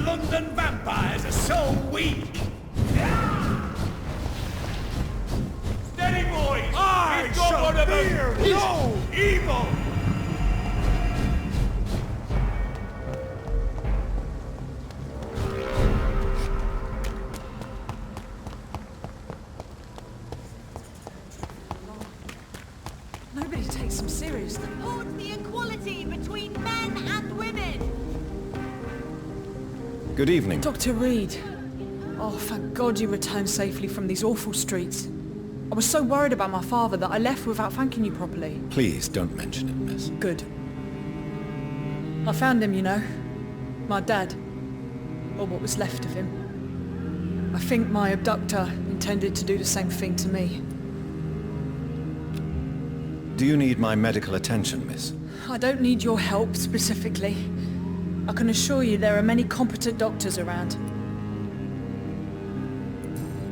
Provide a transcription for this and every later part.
London vampires are so weak! Steady, boys! We've got one of them! No! Evil! Nobody takes them seriously. Support the equality between men and women! Good evening. Dr. Reed. Oh, thank God you returned safely from these awful streets. I was so worried about my father that I left without thanking you properly. Please don't mention it, miss. Good. I found him, you know. My dad. Or what was left of him. I think my abductor intended to do the same thing to me. Do you need my medical attention, miss? I don't need your help specifically. I can assure you there are many competent doctors around.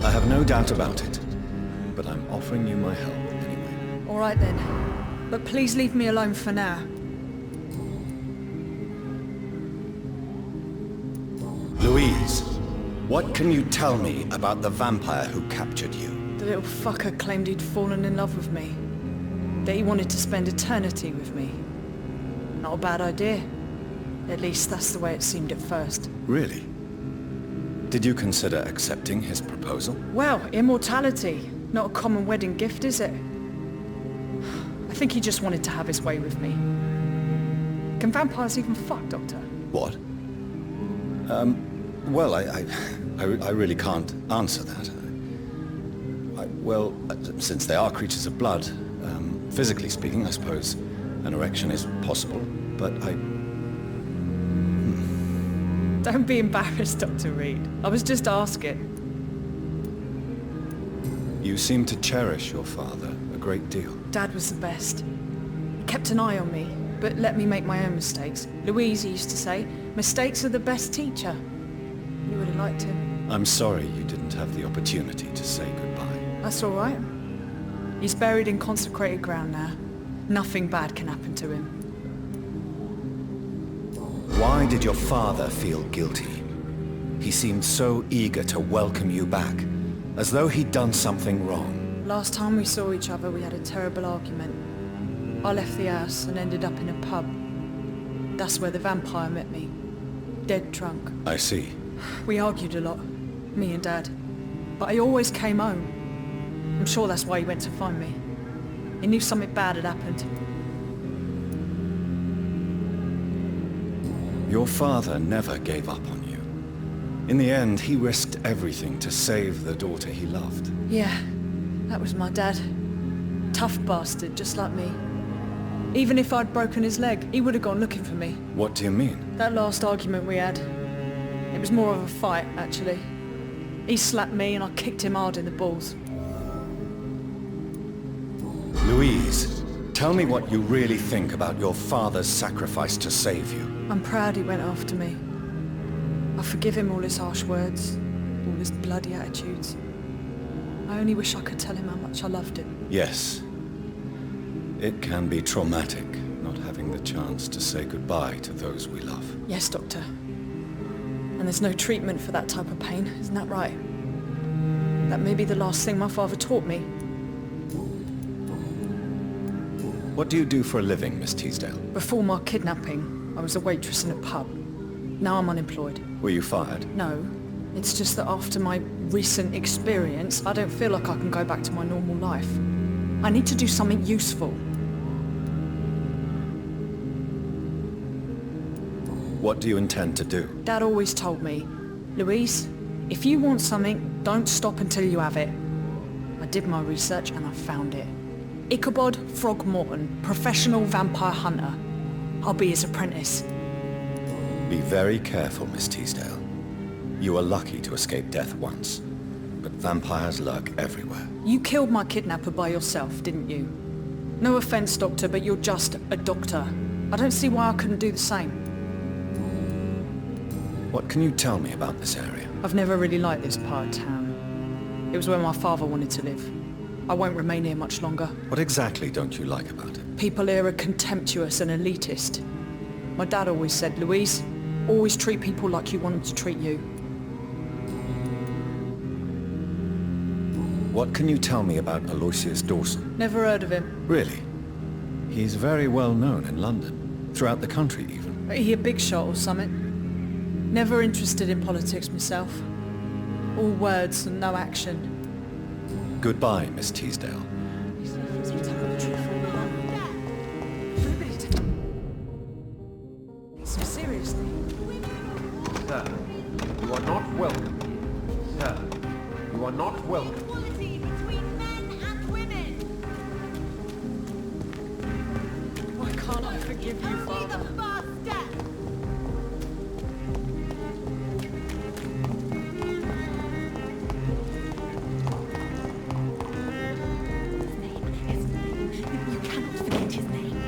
I have no doubt about it, but I'm offering you my help anyway. All right then. But please leave me alone for now. Louise, what can you tell me about the vampire who captured you? The little fucker claimed he'd fallen in love with me. That he wanted to spend eternity with me. Not a bad idea. At least that's the way it seemed at first. Really? Did you consider accepting his proposal? Well, immortality. Not a common wedding gift, is it? I think he just wanted to have his way with me. Can vampires even fuck, Doctor? What? Well, I really can't answer that. Well, since they are creatures of blood, physically speaking, I suppose an erection is possible, but Don't be embarrassed, Dr. Reed. I was just asking. You seem to cherish your father a great deal. Dad was the best. He kept an eye on me, but let me make my own mistakes. Louise used to say, mistakes are the best teacher. You would have liked him. I'm sorry you didn't have the opportunity to say goodbye. That's all right. He's buried in consecrated ground now. Nothing bad can happen to him. Why did your father feel guilty? He seemed so eager to welcome you back, as though he'd done something wrong. Last time we saw each other, we had a terrible argument. I left the house and ended up in a pub. That's where the vampire met me. Dead drunk. I see. We argued a lot, me and Dad. But I always came home. I'm sure that's why he went to find me. He knew something bad had happened. Your father never gave up on you. In the end, he risked everything to save the daughter he loved. Yeah, that was my dad. Tough bastard, just like me. Even if I'd broken his leg, he would have gone looking for me. What do you mean? That last argument we had, it was more of a fight, actually. He slapped me and I kicked him hard in the balls. Louise, tell me what you really think about your father's sacrifice to save you. I'm proud he went after me. I forgive him all his harsh words, all his bloody attitudes. I only wish I could tell him how much I loved him. Yes. It can be traumatic, not having the chance to say goodbye to those we love. Yes, Doctor. And there's no treatment for that type of pain, isn't that right? That may be the last thing my father taught me. What do you do for a living, Miss Teasdale? Before my kidnapping, I was a waitress in a pub. Now I'm unemployed. Were you fired? No, it's just that after my recent experience, I don't feel like I can go back to my normal life. I need to do something useful. What do you intend to do? Dad always told me, Louise, if you want something, don't stop until you have it. I did my research and I found it. Ichabod Throgmorton, professional vampire hunter. I'll be his apprentice. Be very careful, Miss Teasdale. You are lucky to escape death once, but vampires lurk everywhere. You killed my kidnapper by yourself, didn't you? No offense, Doctor, but you're just a doctor. I don't see why I couldn't do the same. What can you tell me about this area? I've never really liked this part of town. It was where my father wanted to live. I won't remain here much longer. What exactly don't you like about it? People here are contemptuous and elitist. My dad always said, Louise, always treat people like you want them to treat you. What can you tell me about Aloysius Dawson? Never heard of him. Really? He's very well known in London, throughout the country even. He a big shot or something? Never interested in politics myself. All words and no action. Goodbye, Miss Teasdale. Seriously? Sir, you are not welcome. Sir, you are not welcome. Equality between men and women. Why can't I forgive you, Only Father? the first step. You cannot forget his name.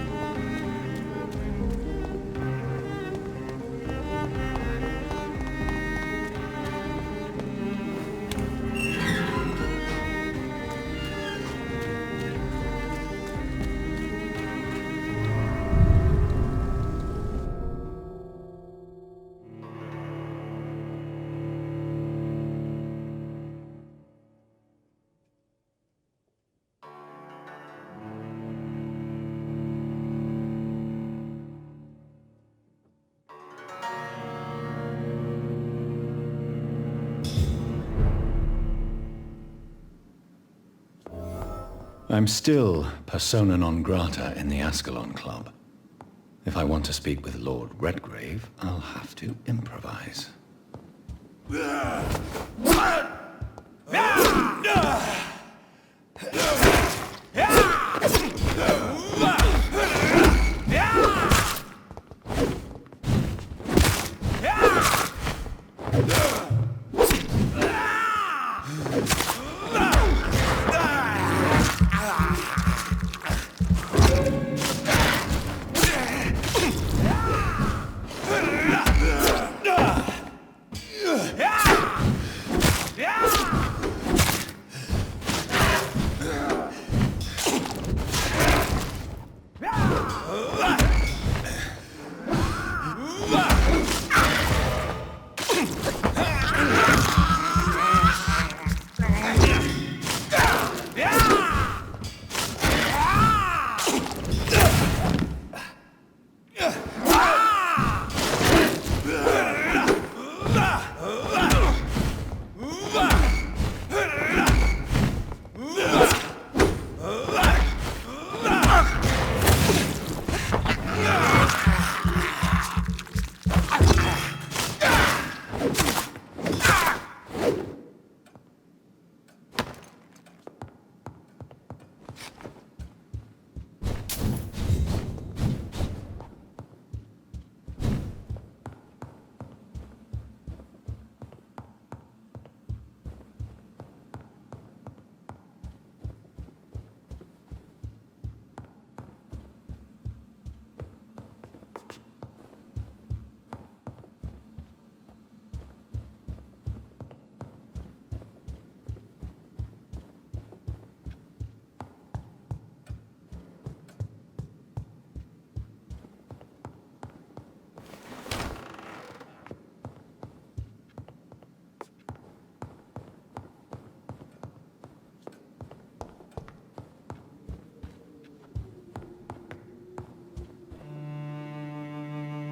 I'm still persona non grata in the Ascalon Club. If I want to speak with Lord Redgrave, I'll have to improvise.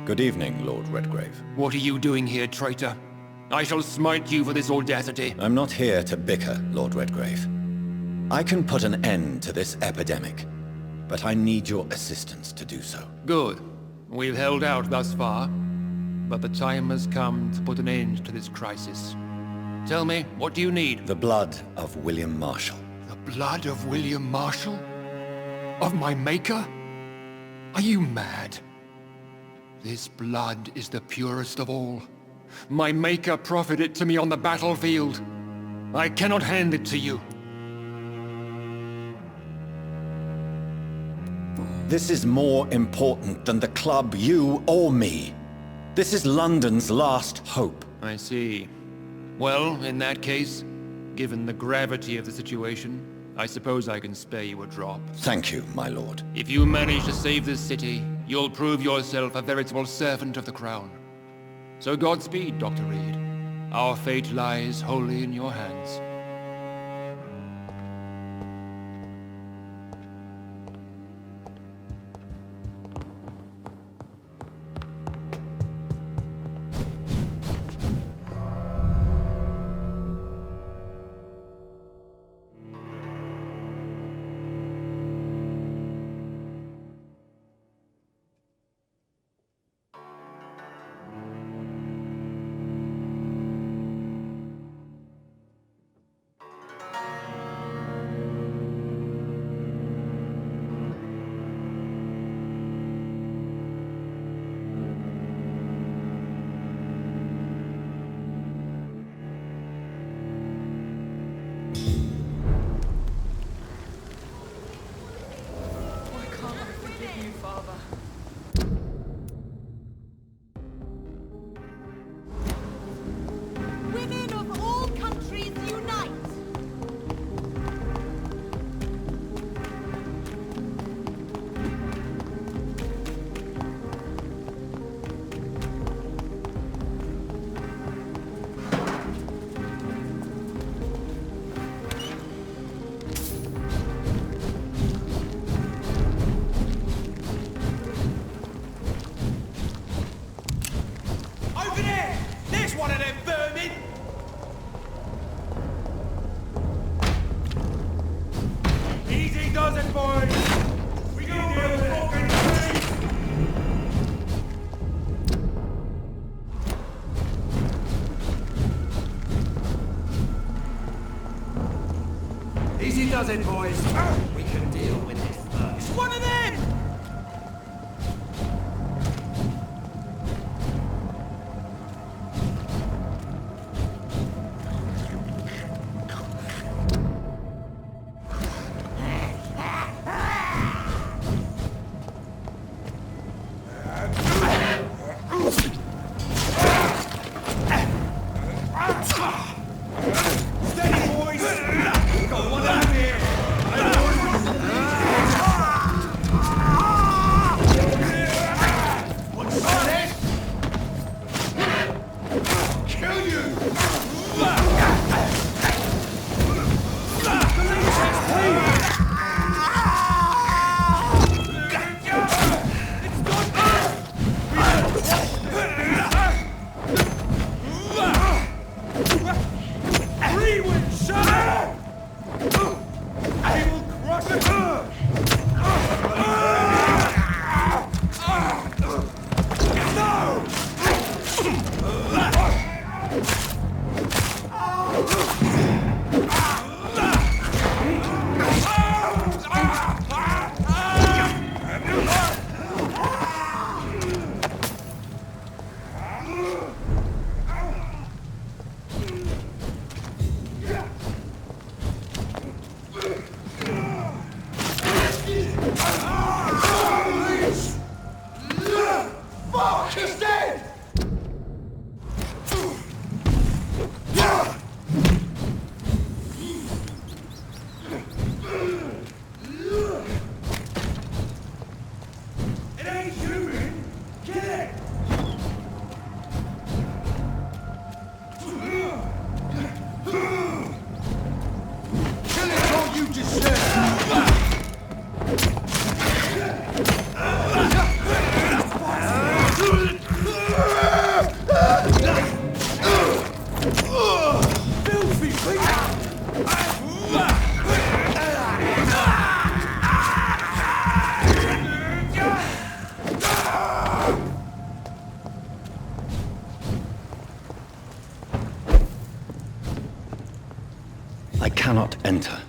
Good evening, Lord Redgrave. What are you doing here, traitor? I shall smite you for this audacity. I'm not here to bicker, Lord Redgrave. I can put an end to this epidemic, but I need your assistance to do so. Good. We've held out thus far, but the time has come to put an end to this crisis. Tell me, what do you need? The blood of William Marshall. The blood of William Marshall? Of my maker? Are you mad? This blood is the purest of all. My maker proffered it to me on the battlefield. I cannot hand it to you. This is more important than the club, you, or me. This is London's last hope. I see. Well, in that case, given the gravity of the situation, I suppose I can spare you a drop. Thank you, my lord. If you manage to save this city, you'll prove yourself a veritable servant of the crown. So Godspeed, Dr. Reed. Our fate lies wholly in your hands. Women of all countries unite! Over there! There's one of them vermin! Easy does it, boys! We go for the fucking face! Easy does it, boys. We can deal with this first. It's one of them! Steady, boys! We've got one out here! What's this? Kill you! Rewind, shut up! I will crush it! Fuck! He's dead! cannot enter.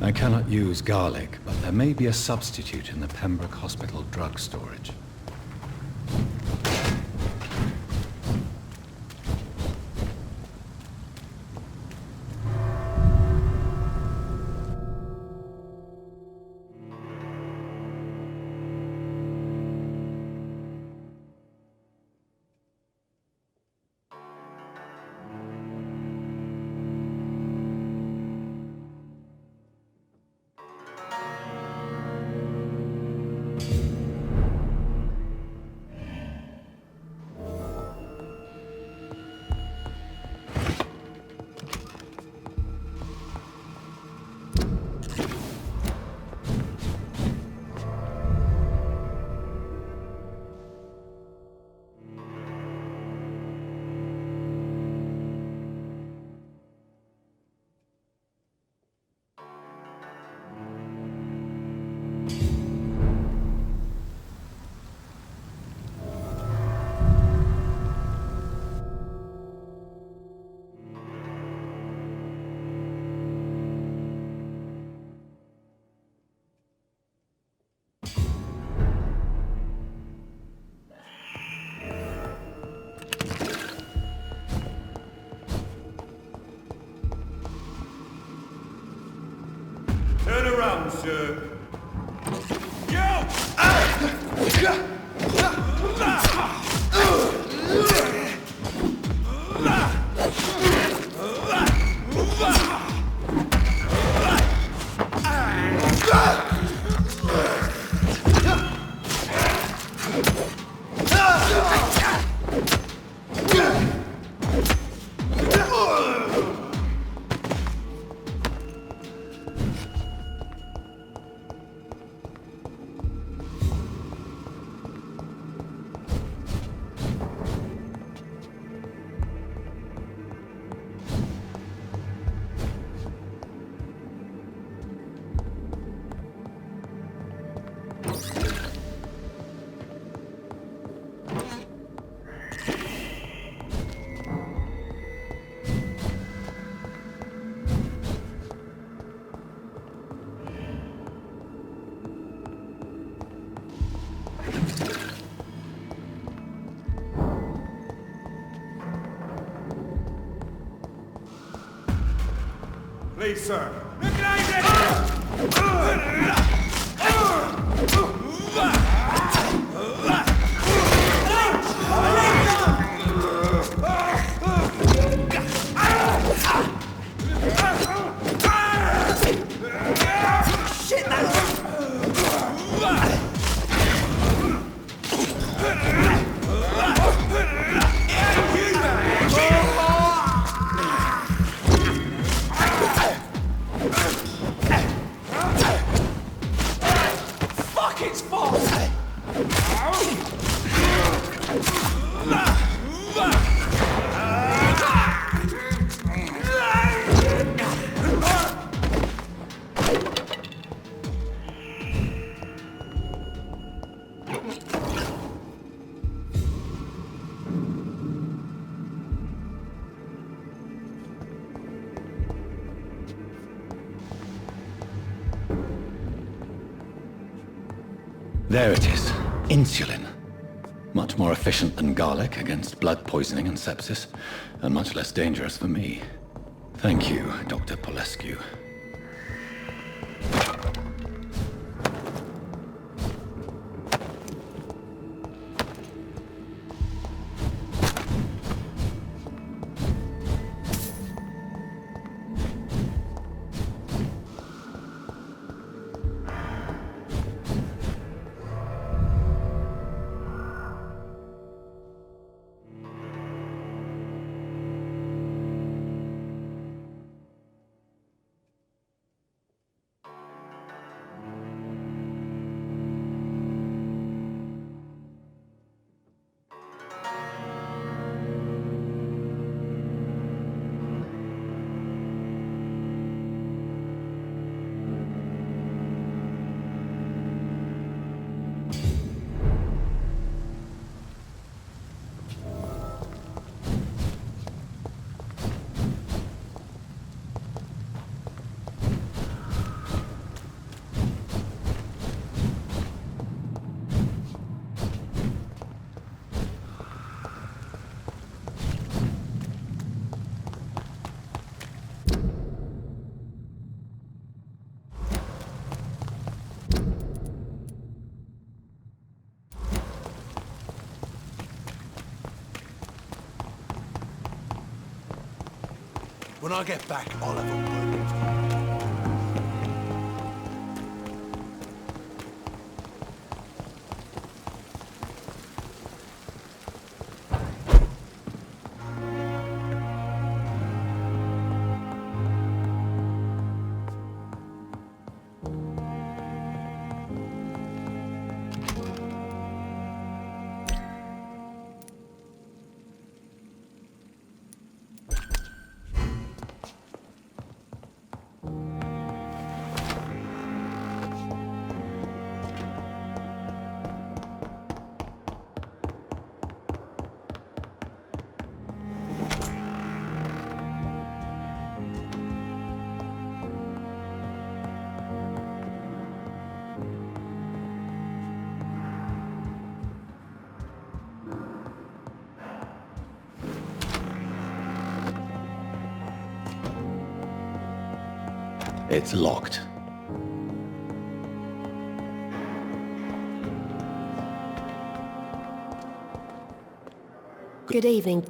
I cannot use garlic, but there may be a substitute in the Pembroke Hospital drug storage. Turn around, sir. Please, sir. There it is. Insulin. Much more efficient than garlic against blood poisoning and sepsis, and much less dangerous for me. Thank you, Dr. Polescu. When I get back, I'll have a word. It's locked. Good evening.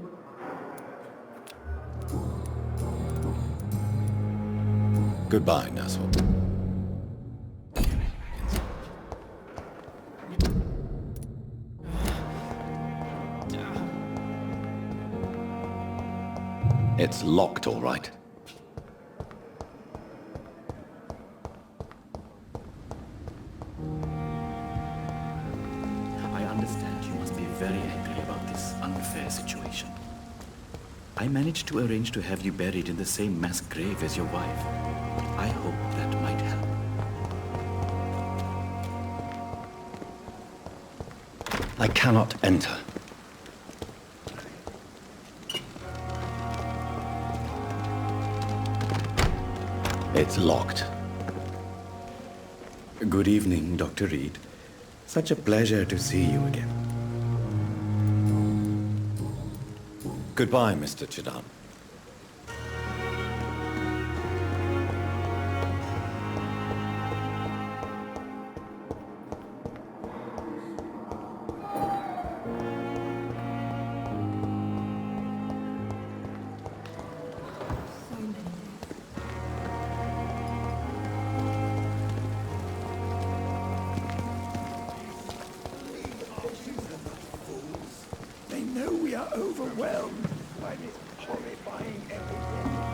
Goodbye, Nassau. It's locked, all right. I understand you must be very angry about this unfair situation. I managed to arrange to have you buried in the same mass grave as your wife. I hope that might help. I cannot enter. It's locked. Good evening, Dr. Reed. Such a pleasure to see you again. Goodbye, Mr. Chidan. They know we are overwhelmed by this horrifying epidemic.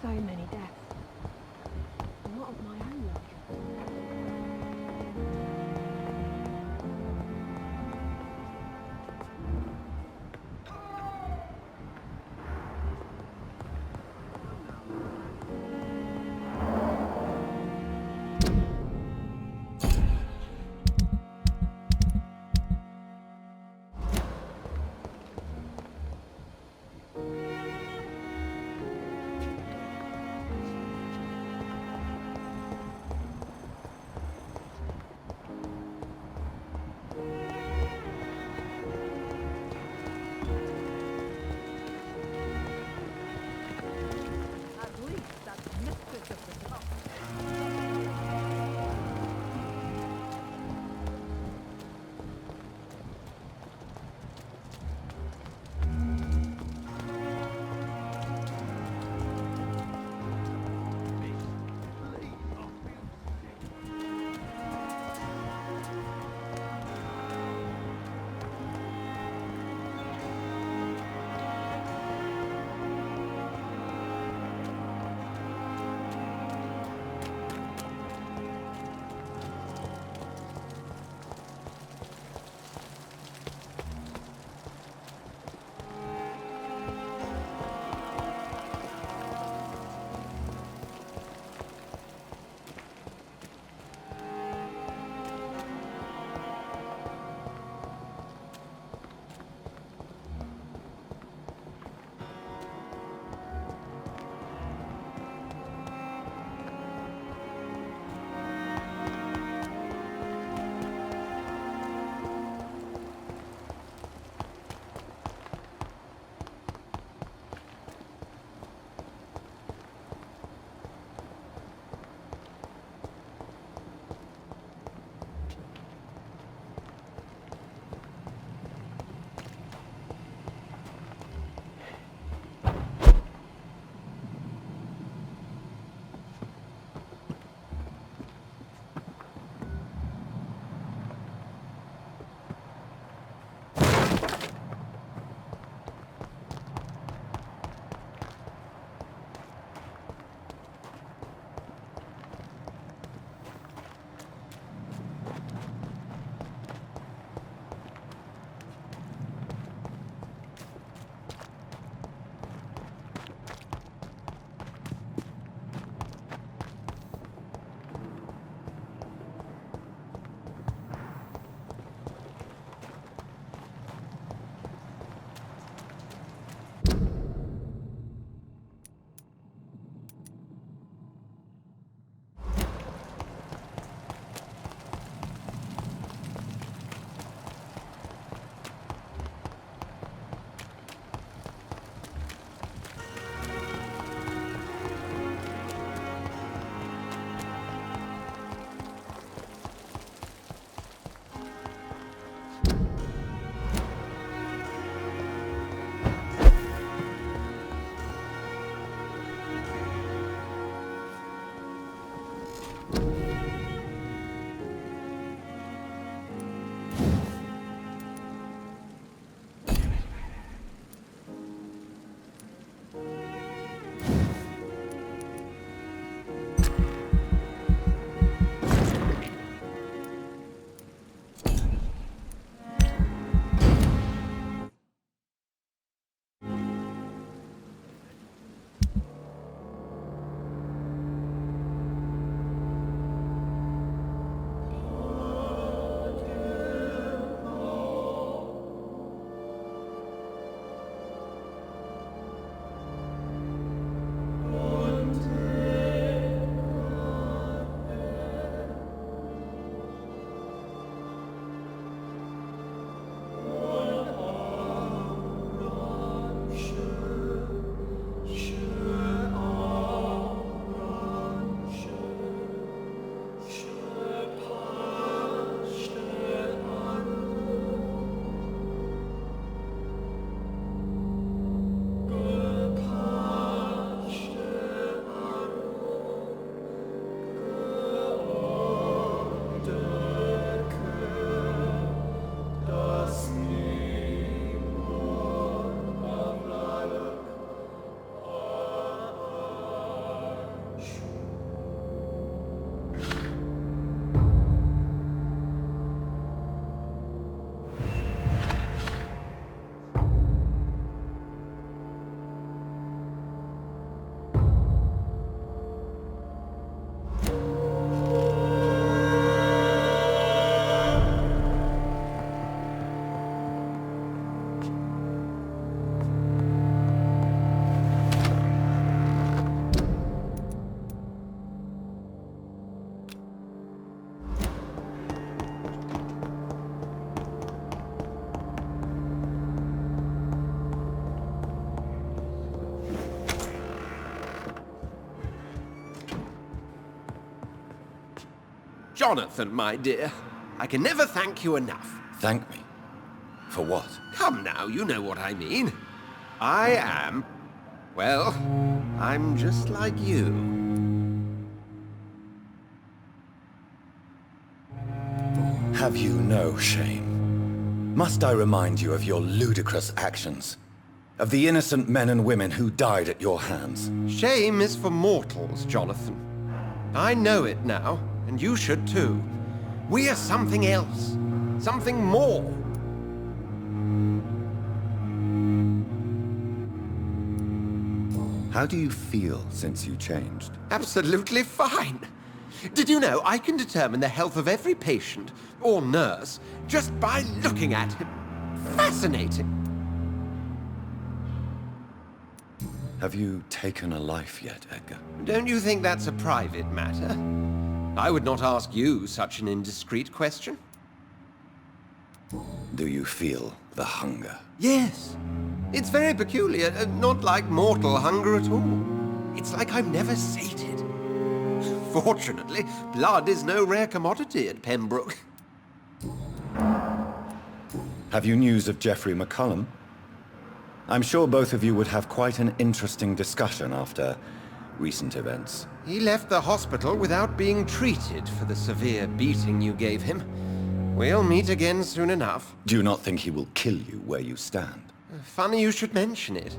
so many deaths. And what of my own life? At least that's mistress of the top. Jonathan, my dear, I can never thank you enough. Thank me? For what? Come now, you know what I mean. I am... well, I'm just like you. Have you no shame? Must I remind you of your ludicrous actions? Of the innocent men and women who died at your hands? Shame is for mortals, Jonathan. I know it now, and you should too. We are something else. Something more. How do you feel since you changed? Absolutely fine. Did you know I can determine the health of every patient, or nurse, just by looking at him? Fascinating. Have you taken a life yet, Edgar? Don't you think that's a private matter? I would not ask you such an indiscreet question. Do you feel the hunger? Yes. It's very peculiar, not like mortal hunger at all. It's like I'm never sated. Fortunately, blood is no rare commodity at Pembroke. Have you news of Geoffrey McCullum? I'm sure both of you would have quite an interesting discussion after recent events. He left the hospital without being treated for the severe beating you gave him. We'll meet again soon enough. Do you not think he will kill you where you stand? Funny you should mention it.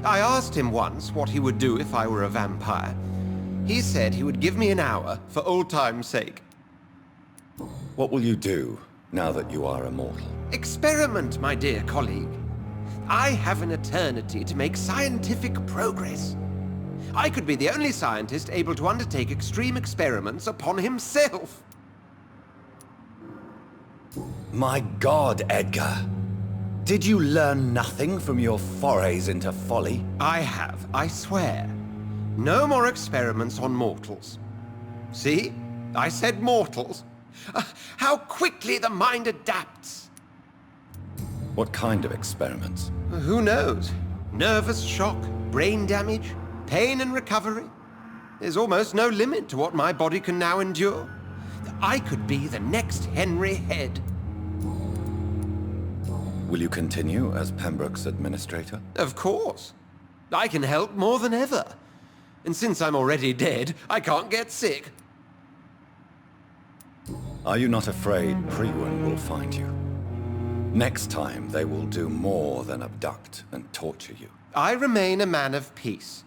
I asked him once what he would do if I were a vampire. He said he would give me an hour for old time's sake. What will you do now that you are immortal? Experiment, my dear colleague. I have an eternity to make scientific progress. I could be the only scientist able to undertake extreme experiments upon himself. My God, Edgar! Did you learn nothing from your forays into folly? I have, I swear. No more experiments on mortals. See? I said mortals. How quickly the mind adapts. What kind of experiments? Who knows? Nervous shock, brain damage, pain and recovery. There's almost no limit to what my body can now endure. I could be the next Henry Head. Will you continue as Pembroke's administrator? Of course. I can help more than ever. And since I'm already dead, I can't get sick. Are you not afraid Priwen will find you? Next time, they will do more than abduct and torture you. I remain a man of peace.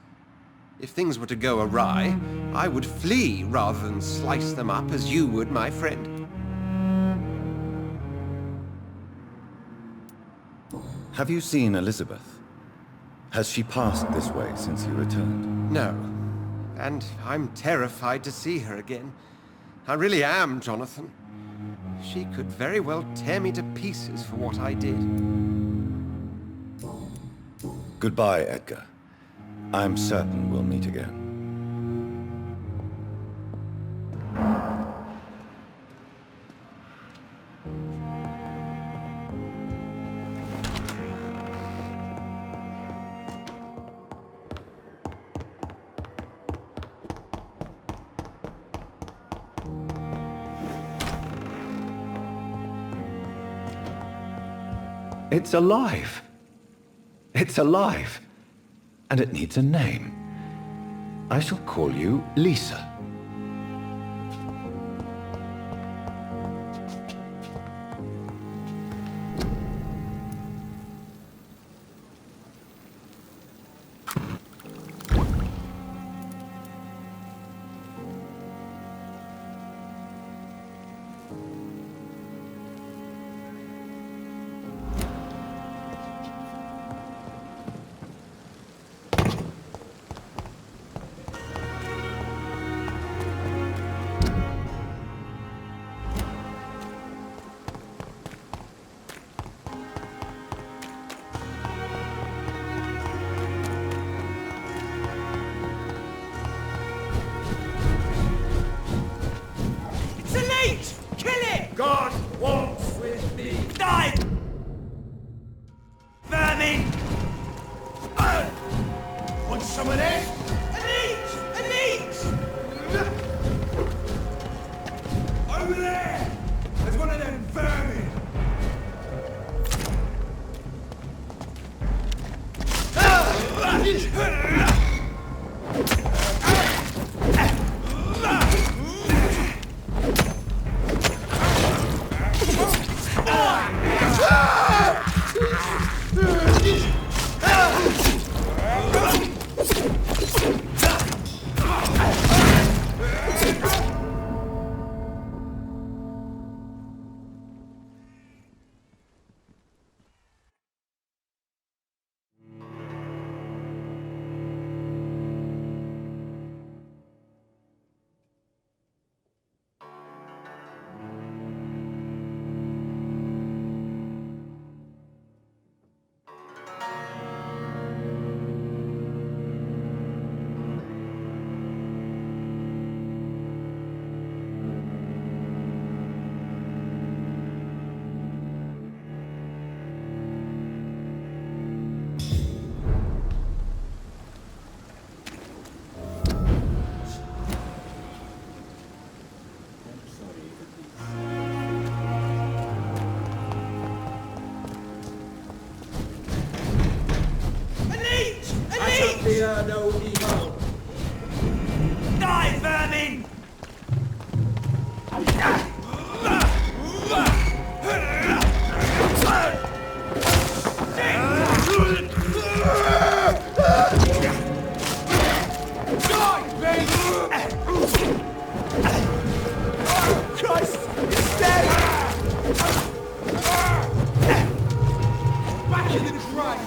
If things were to go awry, I would flee rather than slice them up as you would, my friend. Have you seen Elizabeth? Has she passed this way since you returned? No. And I'm terrified to see her again. I really am, Jonathan. She could very well tear me to pieces for what I did. Goodbye, Edgar. I'm certain we'll meet again. It's alive. It's alive. And it needs a name. I shall call you Lisa. God walks with me. Die! Vermin! Want some of this? Elite! Elite! Over there! There's one of them vermin! Fear no evil. Die, vermin! Christ! It's dead! Back in the train!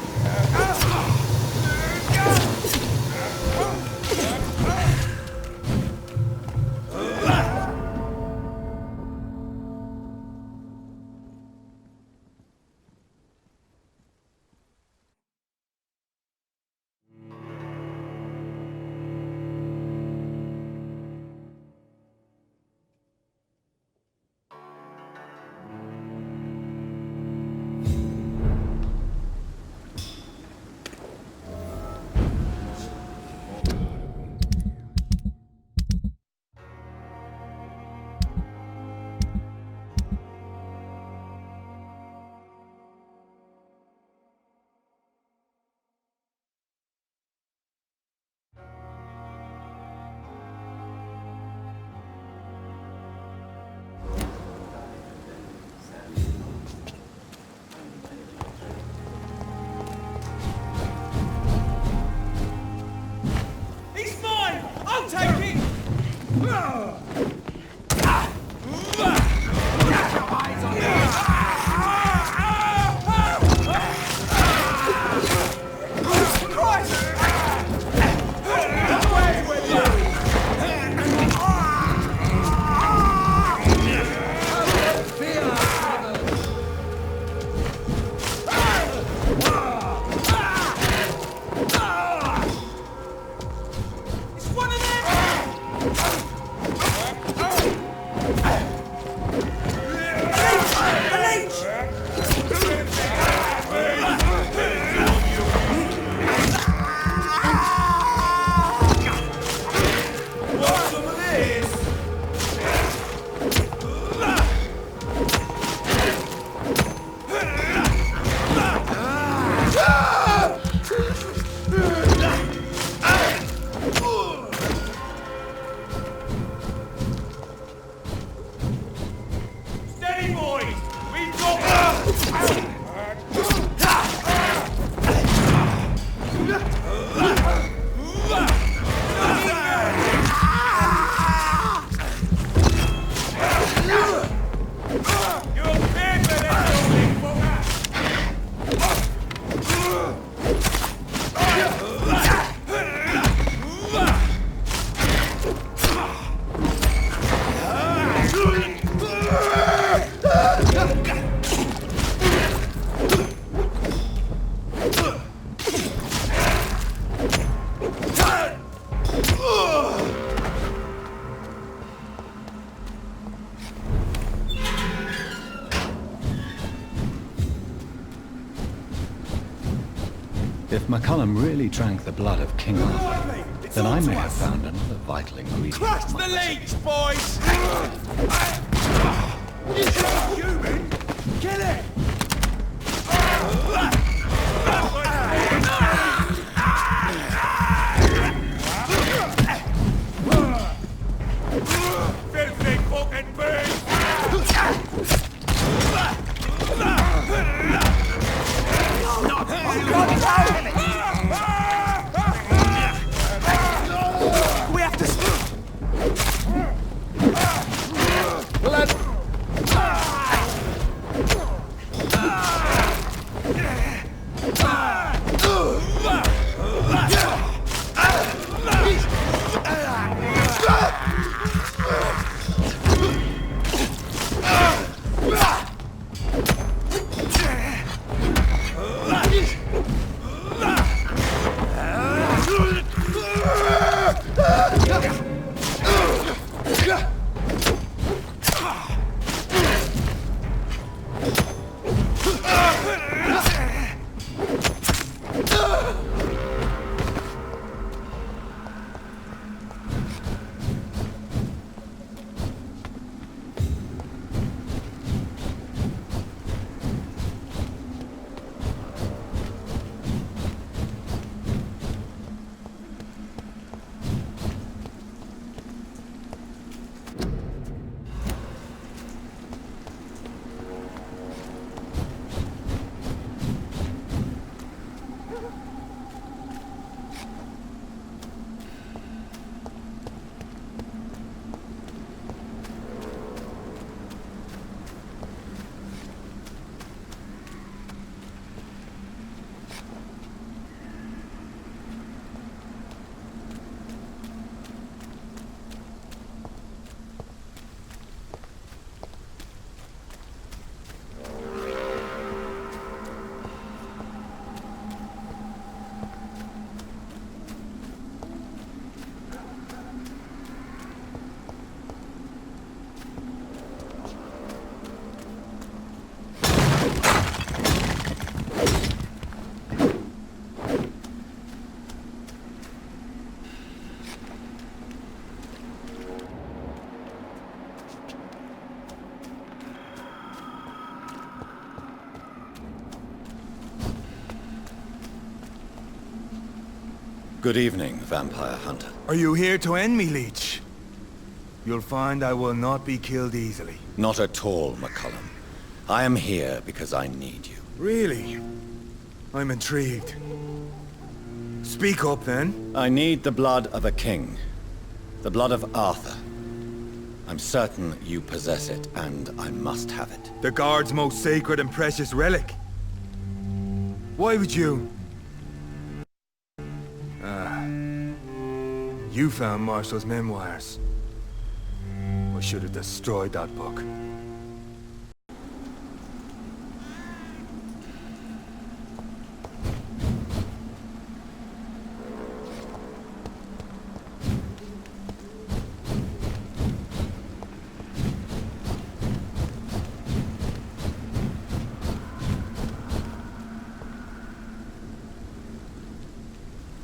If McCullum really drank the blood of King Arthur, then I may have found another vital ingredient. Crush the leech, boys! Good evening, Vampire Hunter. Are you here to end me, Leech? You'll find I will not be killed easily. Not at all, McCullum. I am here because I need you. Really? I'm intrigued. Speak up, then. I need the blood of a king. The blood of Arthur. I'm certain you possess it, and I must have it. The Guard's most sacred and precious relic. Why would you? You found Marshall's memoirs. I should have destroyed that book.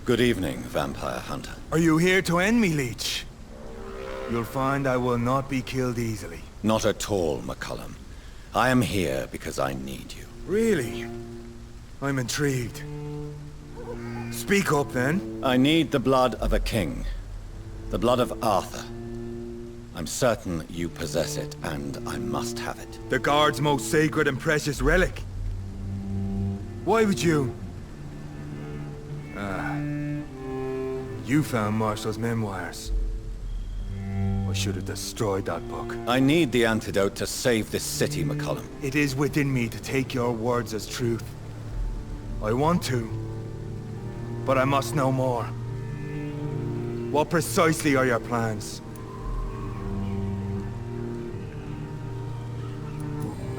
Good evening, Vampire Hunter. Are you here to end me, Leech? You'll find I will not be killed easily. Not at all, McCullum. I am here because I need you. Really? I'm intrigued. Speak up, then. I need the blood of a king. The blood of Arthur. I'm certain you possess it, and I must have it. The Guard's most sacred and precious relic. Why would you? You found Marshall's memoirs. I should have destroyed that book. I need the antidote to save this city, McCullum. It is within me to take your words as truth. I want to, but I must know more. What precisely are your plans?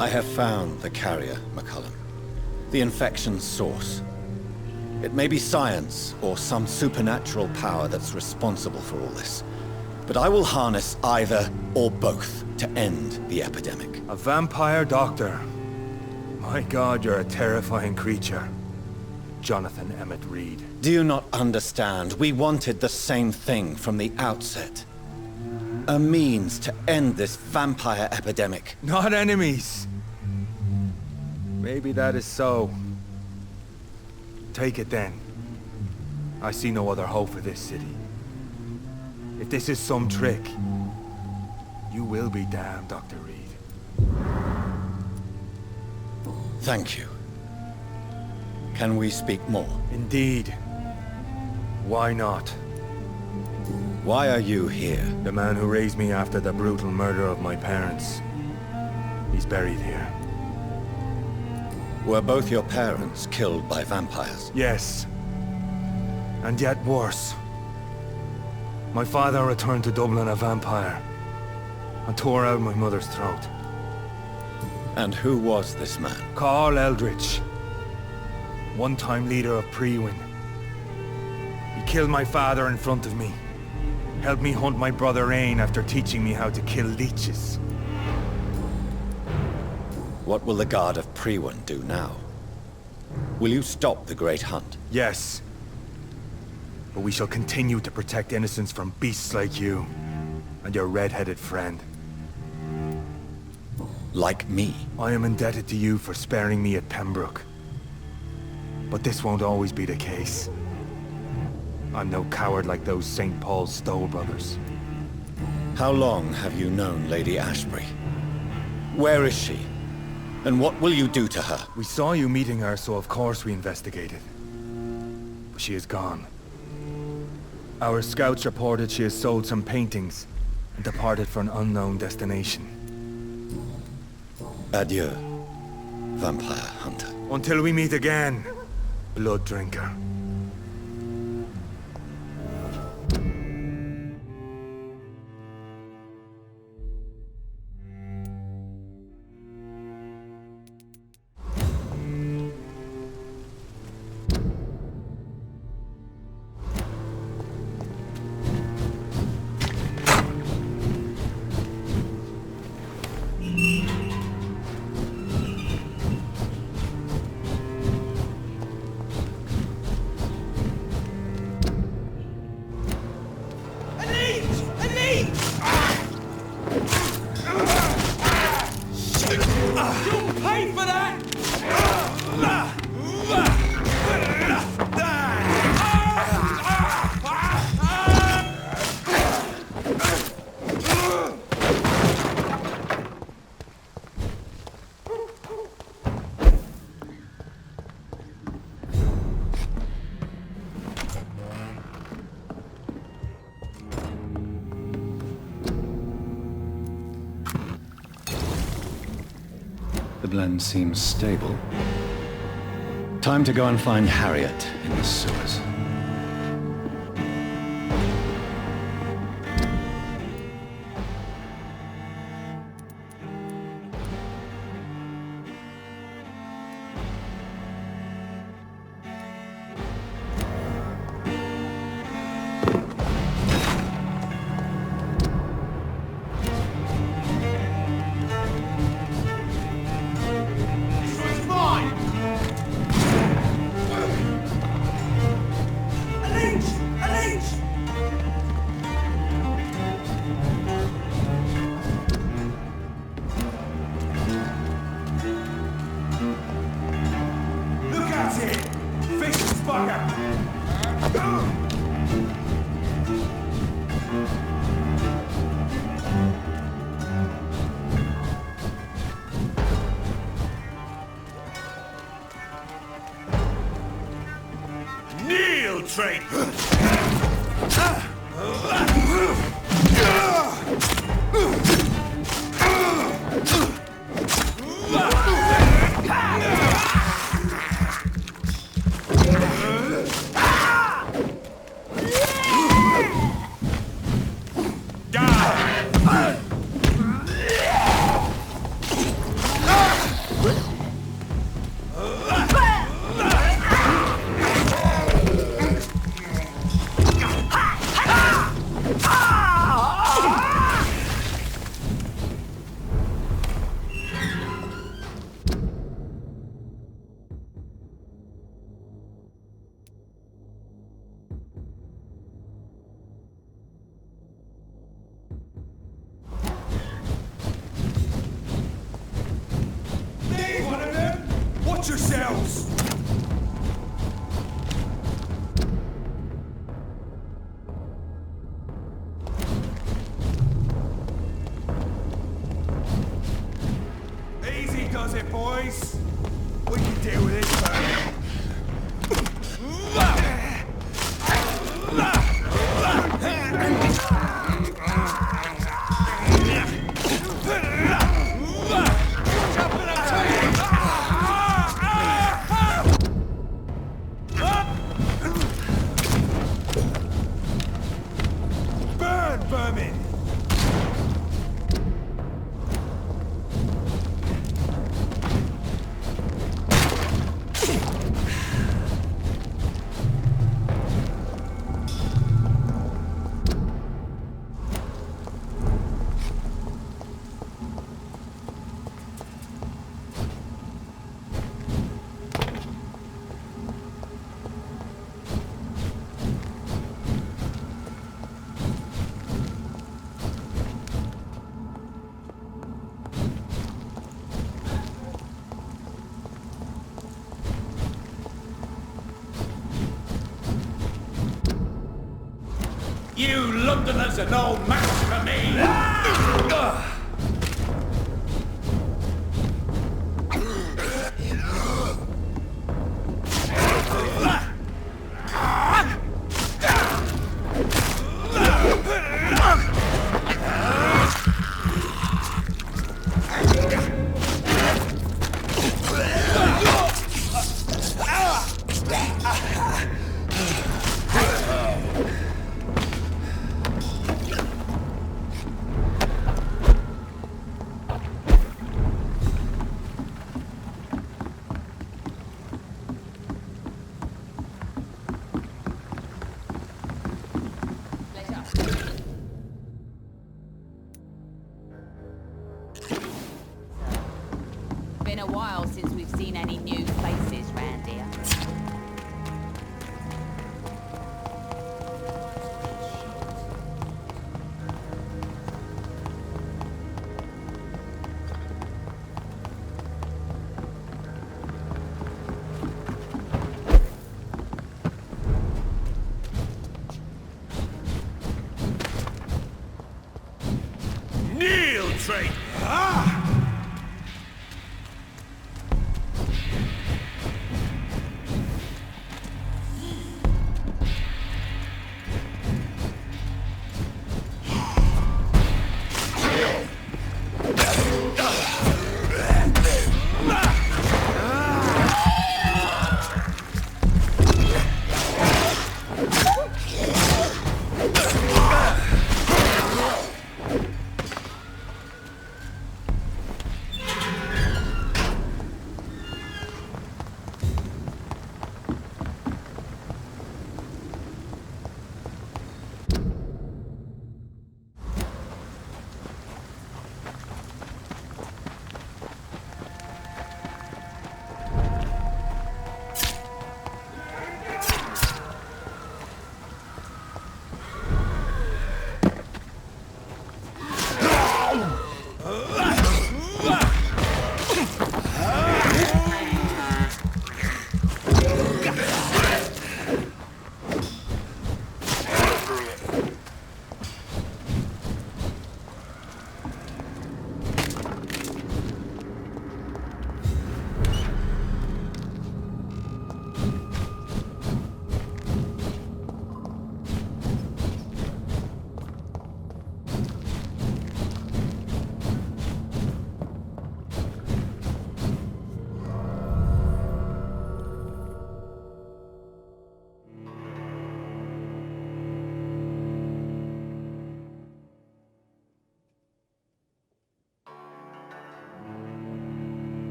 I have found the carrier, McCullum. The infection's source. It may be science, or some supernatural power that's responsible for all this. But I will harness either, or both, to end the epidemic. A vampire doctor. My God, you're a terrifying creature. Jonathan Emmett Reed. Do you not understand? We wanted the same thing from the outset. A means to end this vampire epidemic. Not enemies. Maybe that is so. Take it then. I see no other hope for this city. If this is some trick, you will be damned, Dr. Reed. Thank you. Can we speak more? Indeed. Why not? Why are you here? The man who raised me after the brutal murder of my parents. He's buried here. Were both your parents killed by vampires? Yes. And yet worse. My father returned to Dublin a vampire and tore out my mother's throat. And who was this man? Carl Eldritch. One-time leader of Prewin. He killed my father in front of me. Helped me hunt my brother Ain after teaching me how to kill leeches. What will the Guard of Prewin do now? Will you stop the Great Hunt? Yes. But we shall continue to protect innocents from beasts like you and your red-headed friend. Like me? I am indebted to you for sparing me at Pembroke. But this won't always be the case. I'm no coward like those St. Paul's Stowe brothers. How long have you known Lady Ashbury? Where is she? And what will you do to her? We saw you meeting her, so of course we investigated. But she is gone. Our scouts reported she has sold some paintings and departed for an unknown destination. Adieu, Vampire Hunter. Until we meet again, Blood Drinker. The blend seems stable. Time to go and find Harriet in the sewers. Train! Watch yourselves! Easy does it, boys. We can deal with this first. You Londoners are no match for me! Been a while since we've seen any new faces round here. Kneel, train!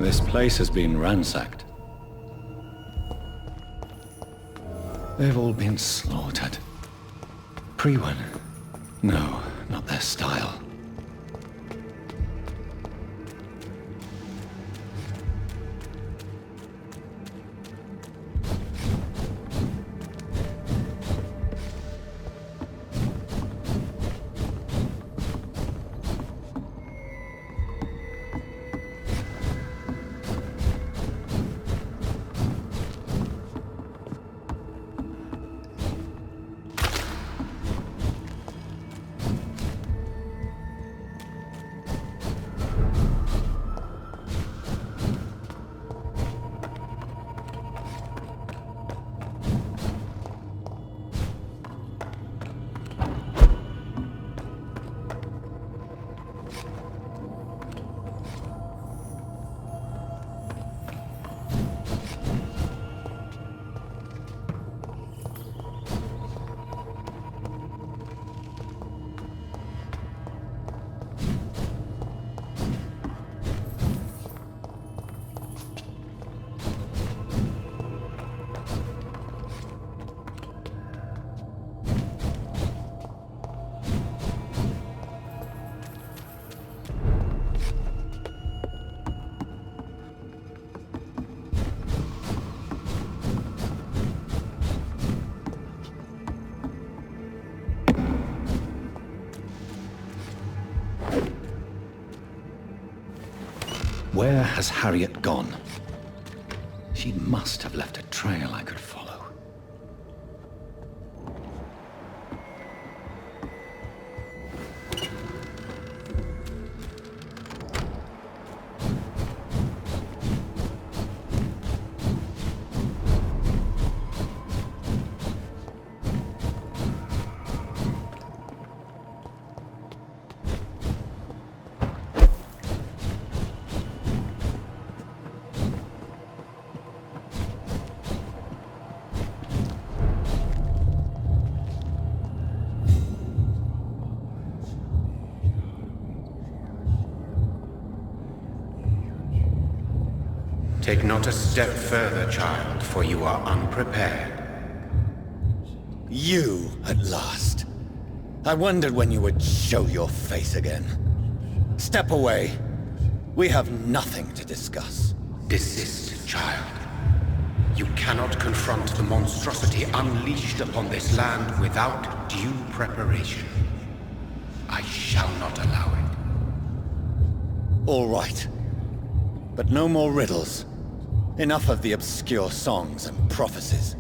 This place has been ransacked. They've all been slaughtered. Priwen? No, not their style. Where has Harriet gone? She must have left a trail I could follow. Take not a step further, child, for you are unprepared. You, at last. I wondered when you would show your face again. Step away. We have nothing to discuss. Desist, child. You cannot confront the monstrosity unleashed upon this land without due preparation. I shall not allow it. All right. But no more riddles. Enough of the obscure songs and prophecies.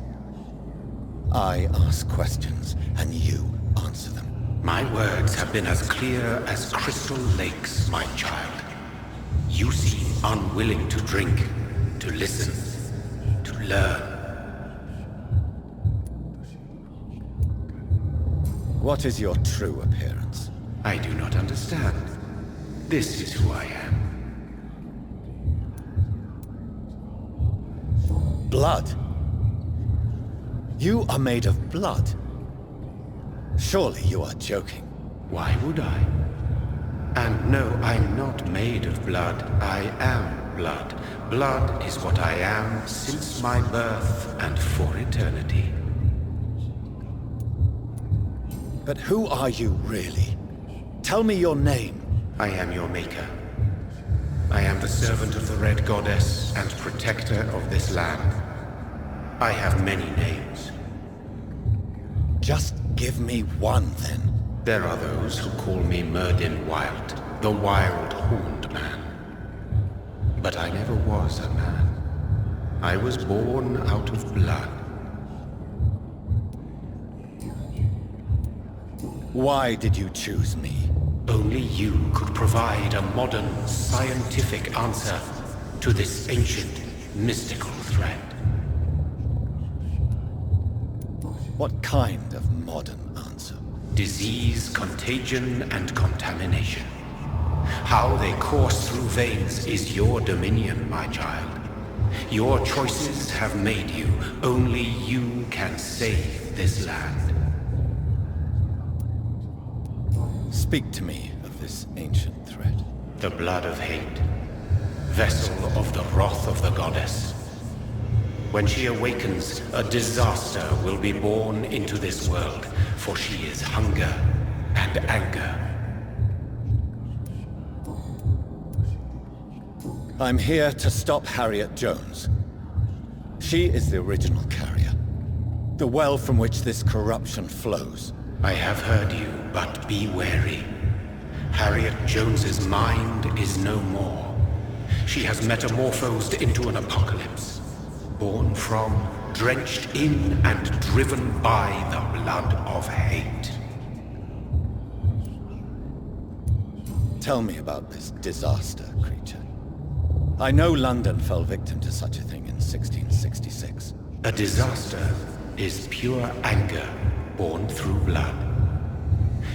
I ask questions, and you answer them. My words have been as clear as crystal lakes, my child. You seem unwilling to drink, to listen, to learn. What is your true appearance? I do not understand. This is who I am. Blood? You are made of blood. Surely you are joking. Why would I? And no, I'm not made of blood. I am blood. Blood is what I am since my birth and for eternity. But who are you really? Tell me your name. I am your maker. I am the servant of the Red Goddess and protector of this land. I have many names. Just give me one, then. There are those who call me Myrddin Wild, the Wild Horned Man. But I never was a man. I was born out of blood. Why did you choose me? Only you could provide a modern, scientific answer to this ancient, mystical threat. What kind of modern answer? Disease, contagion, and contamination. How they course through veins is your dominion, my child. Your choices have made you. Only you can save this land. Speak to me of this ancient threat. The blood of hate. Vessel of the wrath of the goddess. When she awakens, a disaster will be born into this world, for she is hunger and anger. I'm here to stop Harriet Jones. She is the original carrier. The well from which this corruption flows. I have heard you, but be wary. Harriet Jones's mind is no more. She has metamorphosed into an apocalypse. Born from, drenched in, and driven by the blood of hate. Tell me about this disaster, creature. I know London fell victim to such a thing in 1666. A disaster is pure anger born through blood.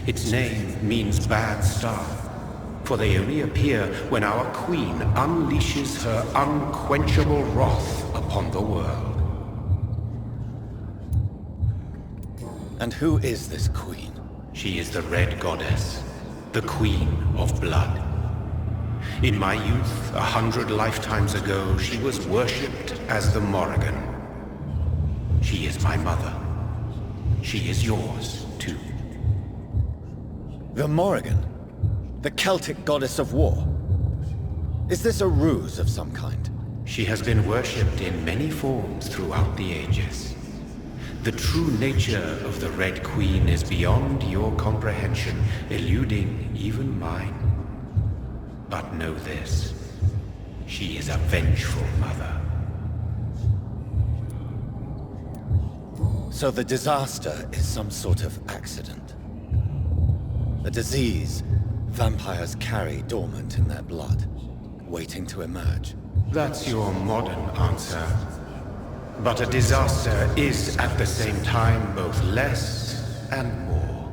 Its name means bad star, for they only appear when our queen unleashes her unquenchable wrath upon the world. And who is this queen? She is the Red Goddess, the Queen of Blood. In my youth, 100 lifetimes ago, she was worshipped as the Morrigan. She is my mother. She is yours, too. The Morrigan? The Celtic goddess of war? Is this a ruse of some kind? She has been worshipped in many forms throughout the ages. The true nature of the Red Queen is beyond your comprehension, eluding even mine. But know this, she is a vengeful mother. So the disaster is some sort of accident. A disease vampires carry dormant in their blood, waiting to emerge. That's your modern answer. But a disaster is at the same time both less and more.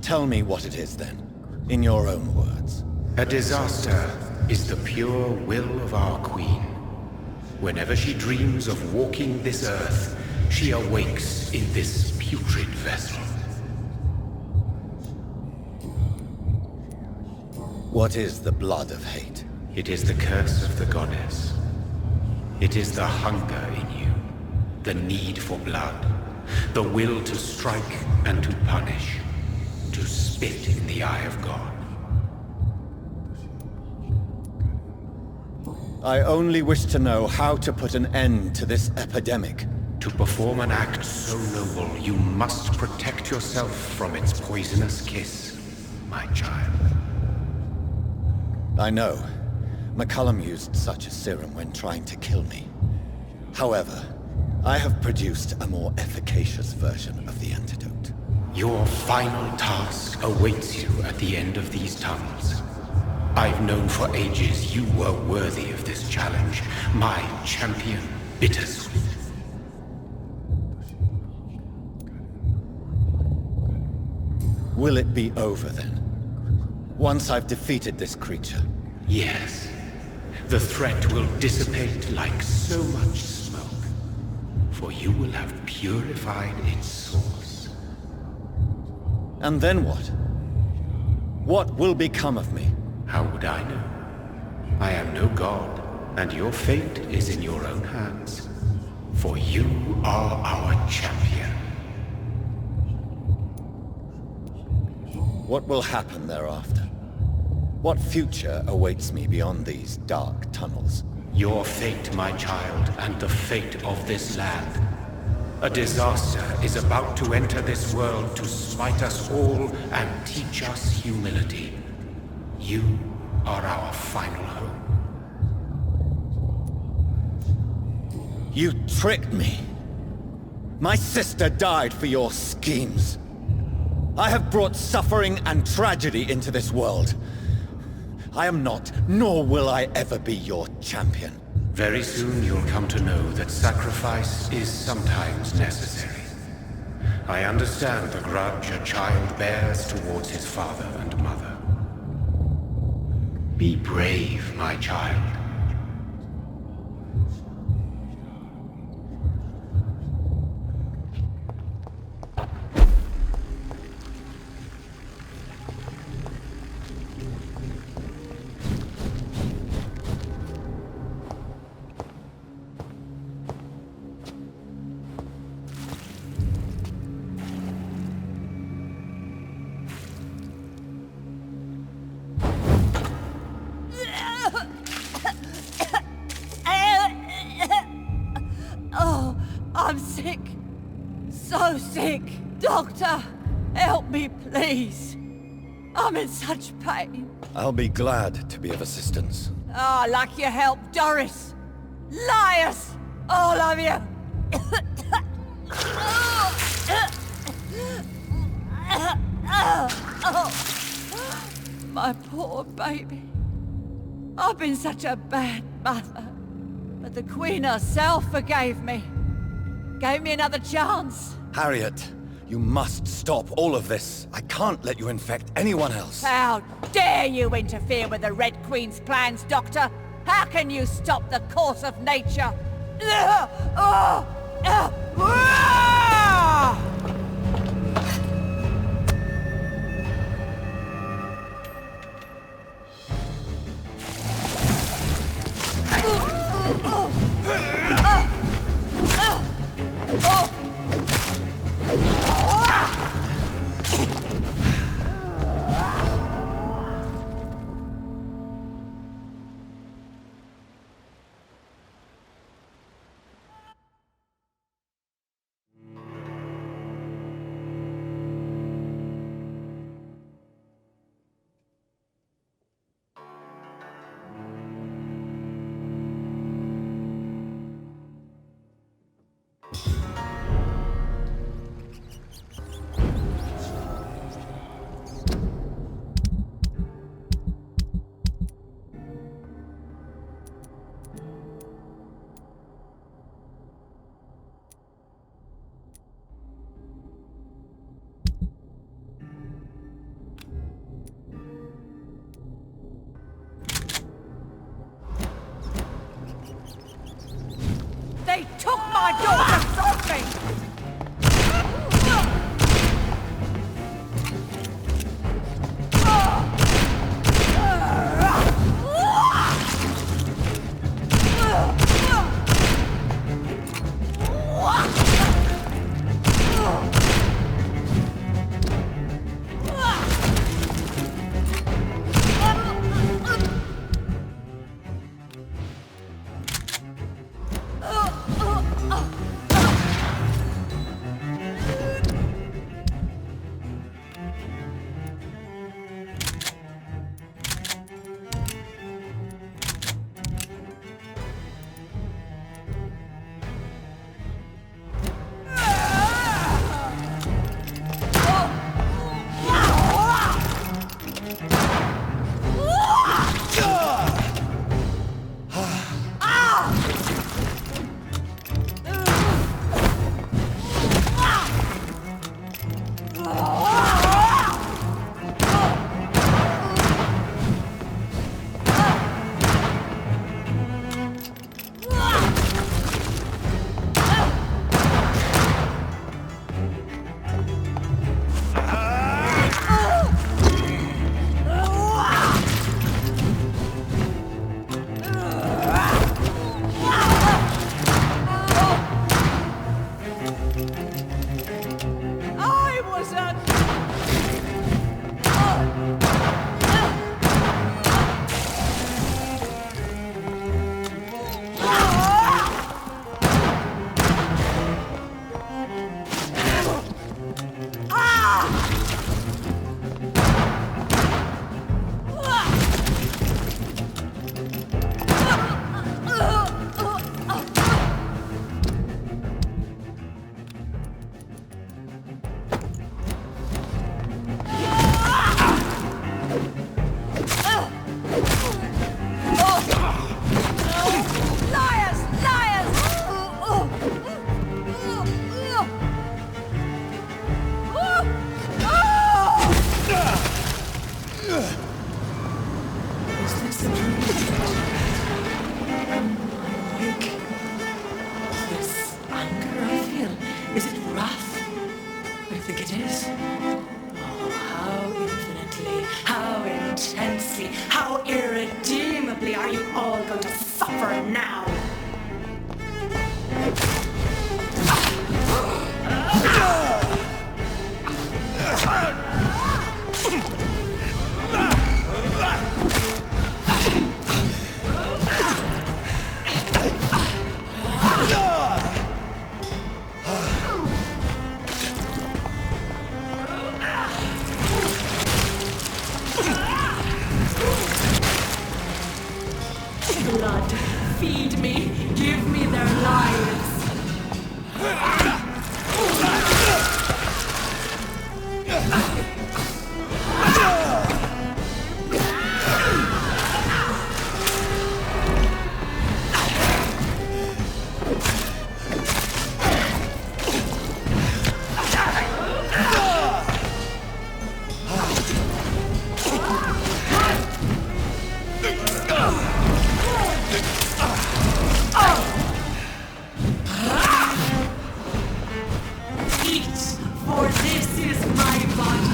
Tell me what it is then, in your own words. A disaster is the pure will of our queen. Whenever she dreams of walking this earth, she awakes in this putrid vessel. What is the blood of hate? It is the curse of the goddess. It is the hunger in you, the need for blood, the will to strike and to punish, to spit in the eye of God. I only wish to know how to put an end to this epidemic. To perform an act so noble, you must protect yourself from its poisonous kiss, my child. I know. McCullum used such a serum when trying to kill me. However, I have produced a more efficacious version of the antidote. Your final task awaits you at the end of these tunnels. I've known for ages you were worthy of this challenge, my champion, Bittersweet. Will it be over then? Once I've defeated this creature? Yes. The threat will dissipate like so much smoke, for you will have purified its source. And then what? What will become of me? How would I know? I am no god, and your fate is in your own hands. For you are our champion. What will happen thereafter? What future awaits me beyond these dark tunnels? Your fate, my child, and the fate of this land. A disaster is about to enter this world to smite us all and teach us humility. You are our final hope. You tricked me. My sister died for your schemes. I have brought suffering and tragedy into this world. I am not, nor will I ever be your champion. Very soon you'll come to know that sacrifice is sometimes necessary. I understand the grudge a child bears towards his father and mother. Be brave, my child. I'm sick. So sick. Doctor, help me, please. I'm in such pain. I'll be glad to be of assistance. Ah, like your help, Doris. Liars! All of you! My poor baby. I've been such a bad mother. But the Queen herself forgave me. Gave me another chance. Harriet, you must stop all of this. I can't let you infect anyone else. How dare you interfere with the Red Queen's plans, Doctor? How can you stop the course of nature? They took my daughter from me! blood. Feed me. Give me their lives. For this is my body.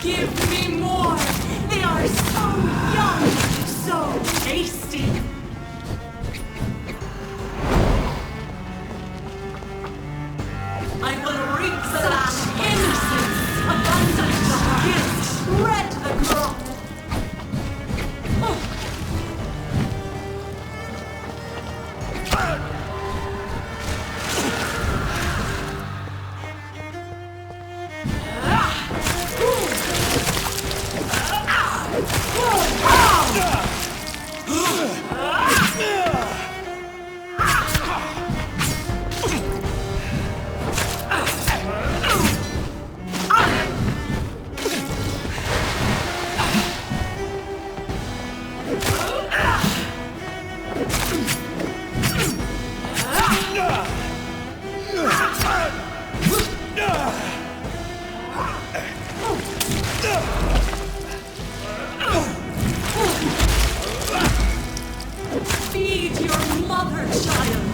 Give me more! They are so young, so tasty! I will reap such innocence, abundant gifts, red the crop! Feed your mother, child!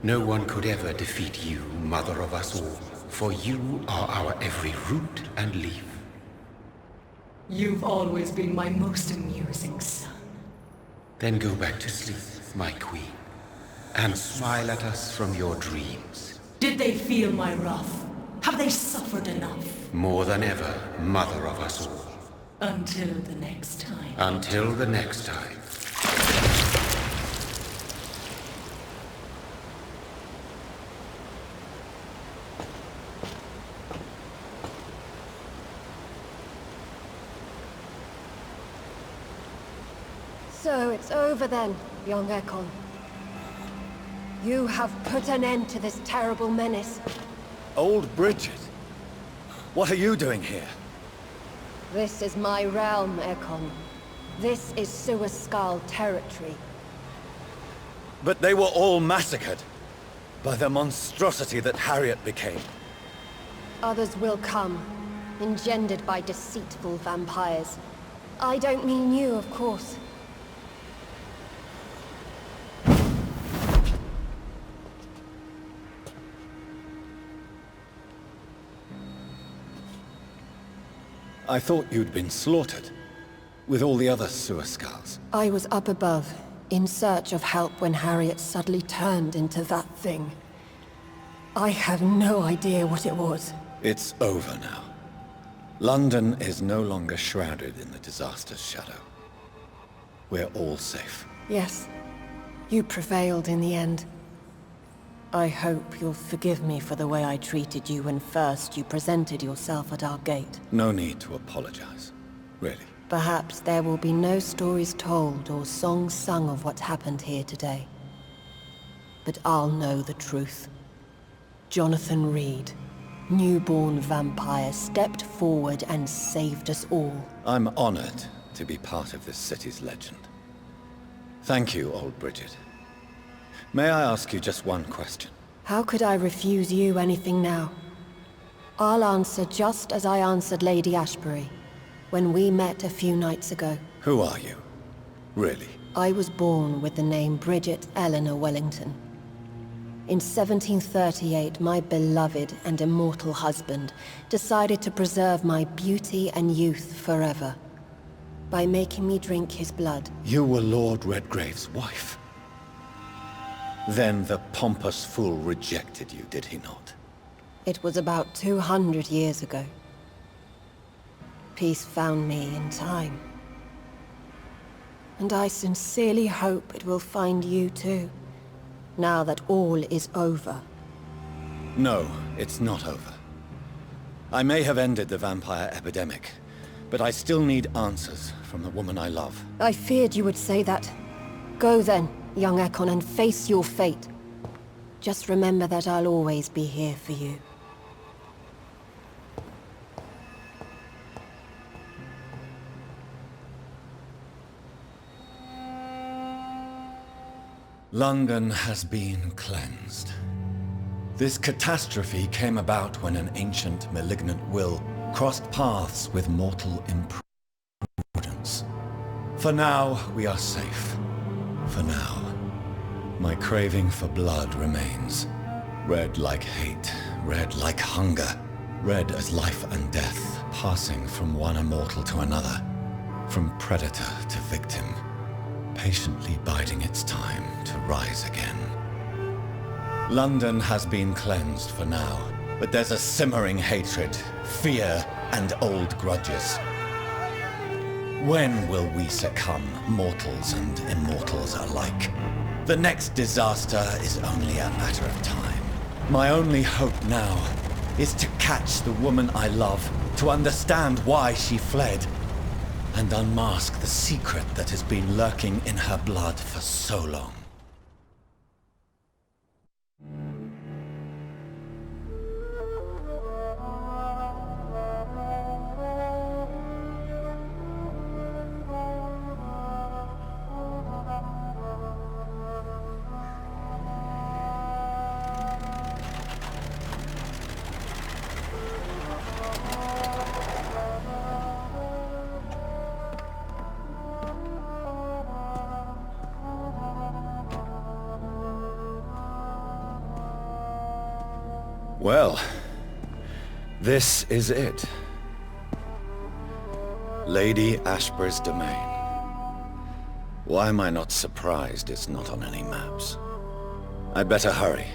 No one could ever defeat you, mother of us all, for you are our every root and leaf. You've always been my most amusing son. Then go back to sleep, my queen, and smile at us from your dreams. Did they feel my wrath? Have they suffered enough? More than ever, mother of us all. Until the next time. Until the next time. So it's over then, young Ekon. You have put an end to this terrible menace. Old Bridget? What are you doing here? This is my realm, Ekon. This is Suaskal territory. But they were all massacred by the monstrosity that Harriet became. Others will come, engendered by deceitful vampires. I don't mean you, of course. I thought you'd been slaughtered, with all the other sewer skulls. I was up above, in search of help when Harriet suddenly turned into that thing. I have no idea what it was. It's over now. London is no longer shrouded in the disaster's shadow. We're all safe. Yes, you prevailed in the end. I hope you'll forgive me for the way I treated you when first you presented yourself at our gate. No need to apologize, really. Perhaps there will be no stories told or songs sung of what happened here today. But I'll know the truth. Jonathan Reed, newborn vampire, stepped forward and saved us all. I'm honored to be part of this city's legend. Thank you, old Bridget. May I ask you just one question? How could I refuse you anything now? I'll answer just as I answered Lady Ashbury when we met a few nights ago. Who are you? Really? I was born with the name Bridget Eleanor Wellington. In 1738, my beloved and immortal husband decided to preserve my beauty and youth forever by making me drink his blood. You were Lord Redgrave's wife. Then the pompous fool rejected you, did he not? It was about 200 years ago. Peace found me in time. And I sincerely hope it will find you too, now that all is over. No, it's not over. I may have ended the vampire epidemic, but I still need answers from the woman I love. I feared you would say that. Go then, young Ekon, and face your fate. Just remember that I'll always be here for you. London has been cleansed. This catastrophe came about when an ancient malignant will crossed paths with mortal imprudence. For now, we are safe. For now. My craving for blood remains. Red like hate, red like hunger. Red as life and death, passing from one immortal to another. From predator to victim. Patiently biding its time to rise again. London has been cleansed for now, but there's a simmering hatred, fear, and old grudges. When will we succumb, mortals and immortals alike? The next disaster is only a matter of time. My only hope now is to catch the woman I love, to understand why she fled, and unmask the secret that has been lurking in her blood for so long. Well, this is it. Lady Ashbury's domain. Why am I not surprised it's not on any maps? I'd better hurry.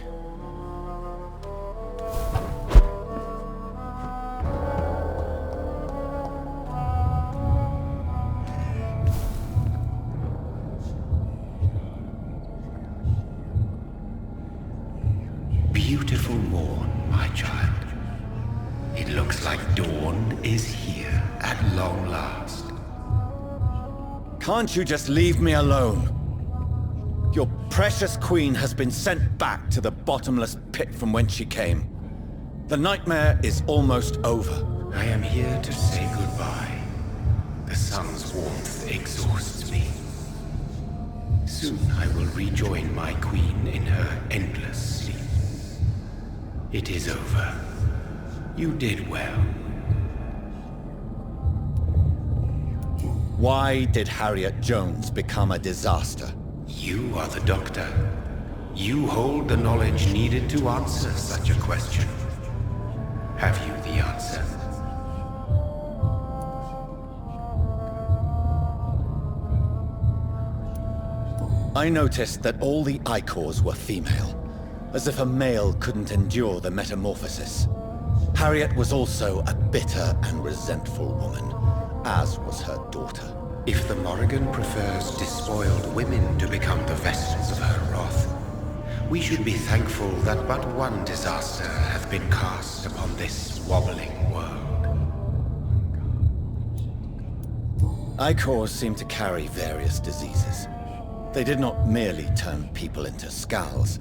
Beautiful morn, my child. It looks like dawn is here at long last. Can't you just leave me alone? Your precious queen has been sent back to the bottomless pit from whence she came. The nightmare is almost over. I am here to say goodbye. The sun's warmth exhausts me. Soon I will rejoin my queen in her endless sleep. It is over. You did well. Why did Harriet Jones become a disaster? You are the doctor. You hold the knowledge needed to answer such a question. Have you the answer? I noticed that all the Icors were female, as if a male couldn't endure the metamorphosis. Harriet was also a bitter and resentful woman, as was her daughter. If the Morrigan prefers despoiled women to become the vessels of her wrath, we should be thankful that but one disaster hath been cast upon this wobbling world. Icors seem to carry various diseases. They did not merely turn people into skulls.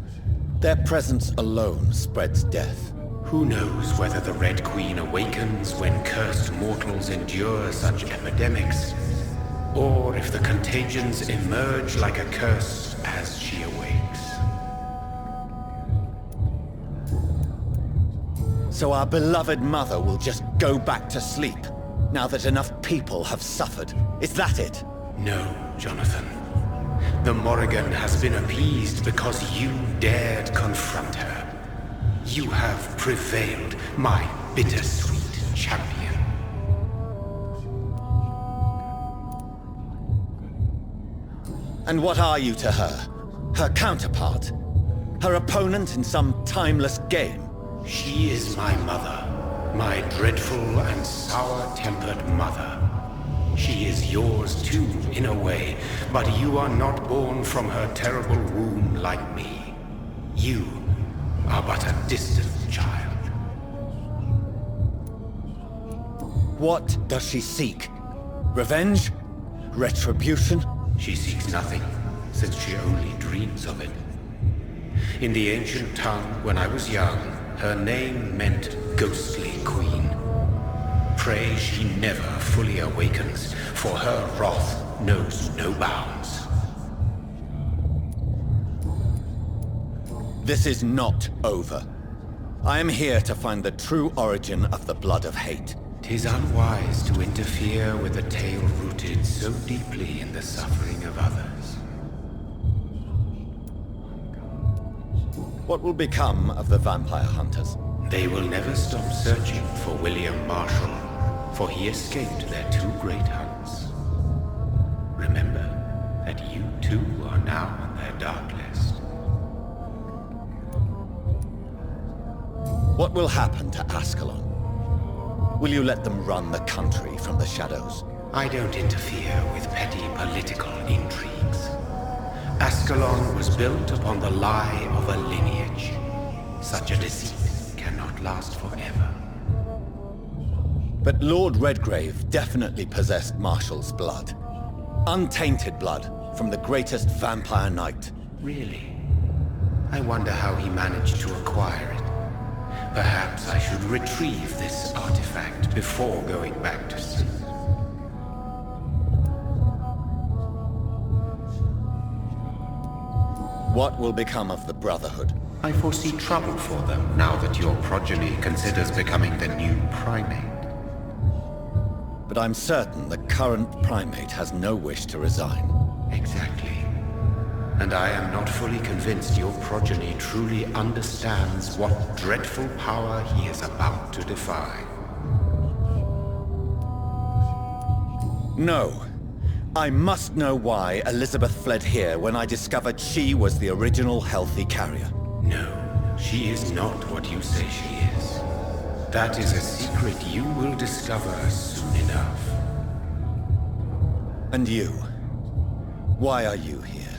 Their presence alone spreads death. Who knows whether the Red Queen awakens when cursed mortals endure such epidemics, or if the contagions emerge like a curse as she awakes. So our beloved mother will just go back to sleep, now that enough people have suffered. Is that it? No, Jonathan. The Morrigan has been appeased because you dared confront her. You have prevailed, my bittersweet champion. And what are you to her? Her counterpart? Her opponent in some timeless game? She is my mother. My dreadful and sour-tempered mother. She is yours too, in a way, but you are not born from her terrible womb like me. You are but a distant child. What does she seek? Revenge? Retribution? She seeks nothing, since she only dreams of it. In the ancient tongue, when I was young, her name meant Ghostly Queen. Pray she never fully awakens, for her wrath knows no bounds. This is not over. I am here to find the true origin of the blood of hate. 'Tis unwise to interfere with a tale rooted so deeply in the suffering of others. What will become of the vampire hunters? They will never stop searching for William Marshall, for he escaped their two great hunts. Remember that you too are now on their dark list. What will happen to Ascalon? Will you let them run the country from the shadows? I don't interfere with petty political intrigues. Ascalon was built upon the lie of a lineage. Such a deceit cannot last forever. But Lord Redgrave definitely possessed Marshall's blood. Untainted blood from the greatest vampire knight. Really? I wonder how he managed to acquire it. Perhaps I should retrieve this artifact before going back to sleep. What will become of the Brotherhood? I foresee trouble for them now that your progeny considers becoming the new primate. But I'm certain the current primate has no wish to resign. Exactly. And I am not fully convinced your progeny truly understands what dreadful power he is about to defy. No. I must know why Elizabeth fled here when I discovered she was the original healthy carrier. No, she is not what you say she is. That is a secret you will discover soon enough. And you? Why are you here?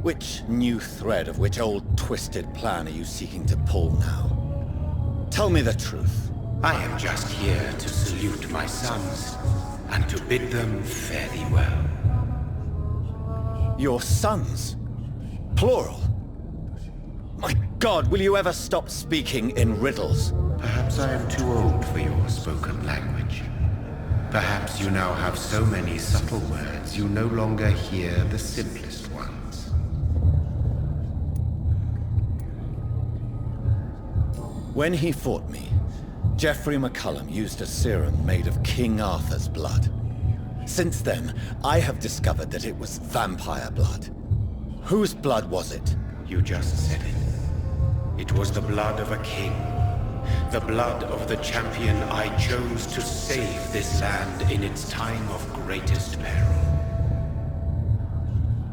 Which new thread of which old twisted plan are you seeking to pull now? Tell me the truth. I am just here to salute my sons, and to bid them fare thee well. Your sons? Plural? My God, will you ever stop speaking in riddles? Perhaps I am too old for your spoken language. Perhaps you now have so many subtle words you no longer hear the simplest ones. When he fought me, Geoffrey McCullum used a serum made of King Arthur's blood. Since then, I have discovered that it was vampire blood. Whose blood was it? You just said it. It was the blood of a king. The blood of the champion I chose to save this land in its time of greatest peril.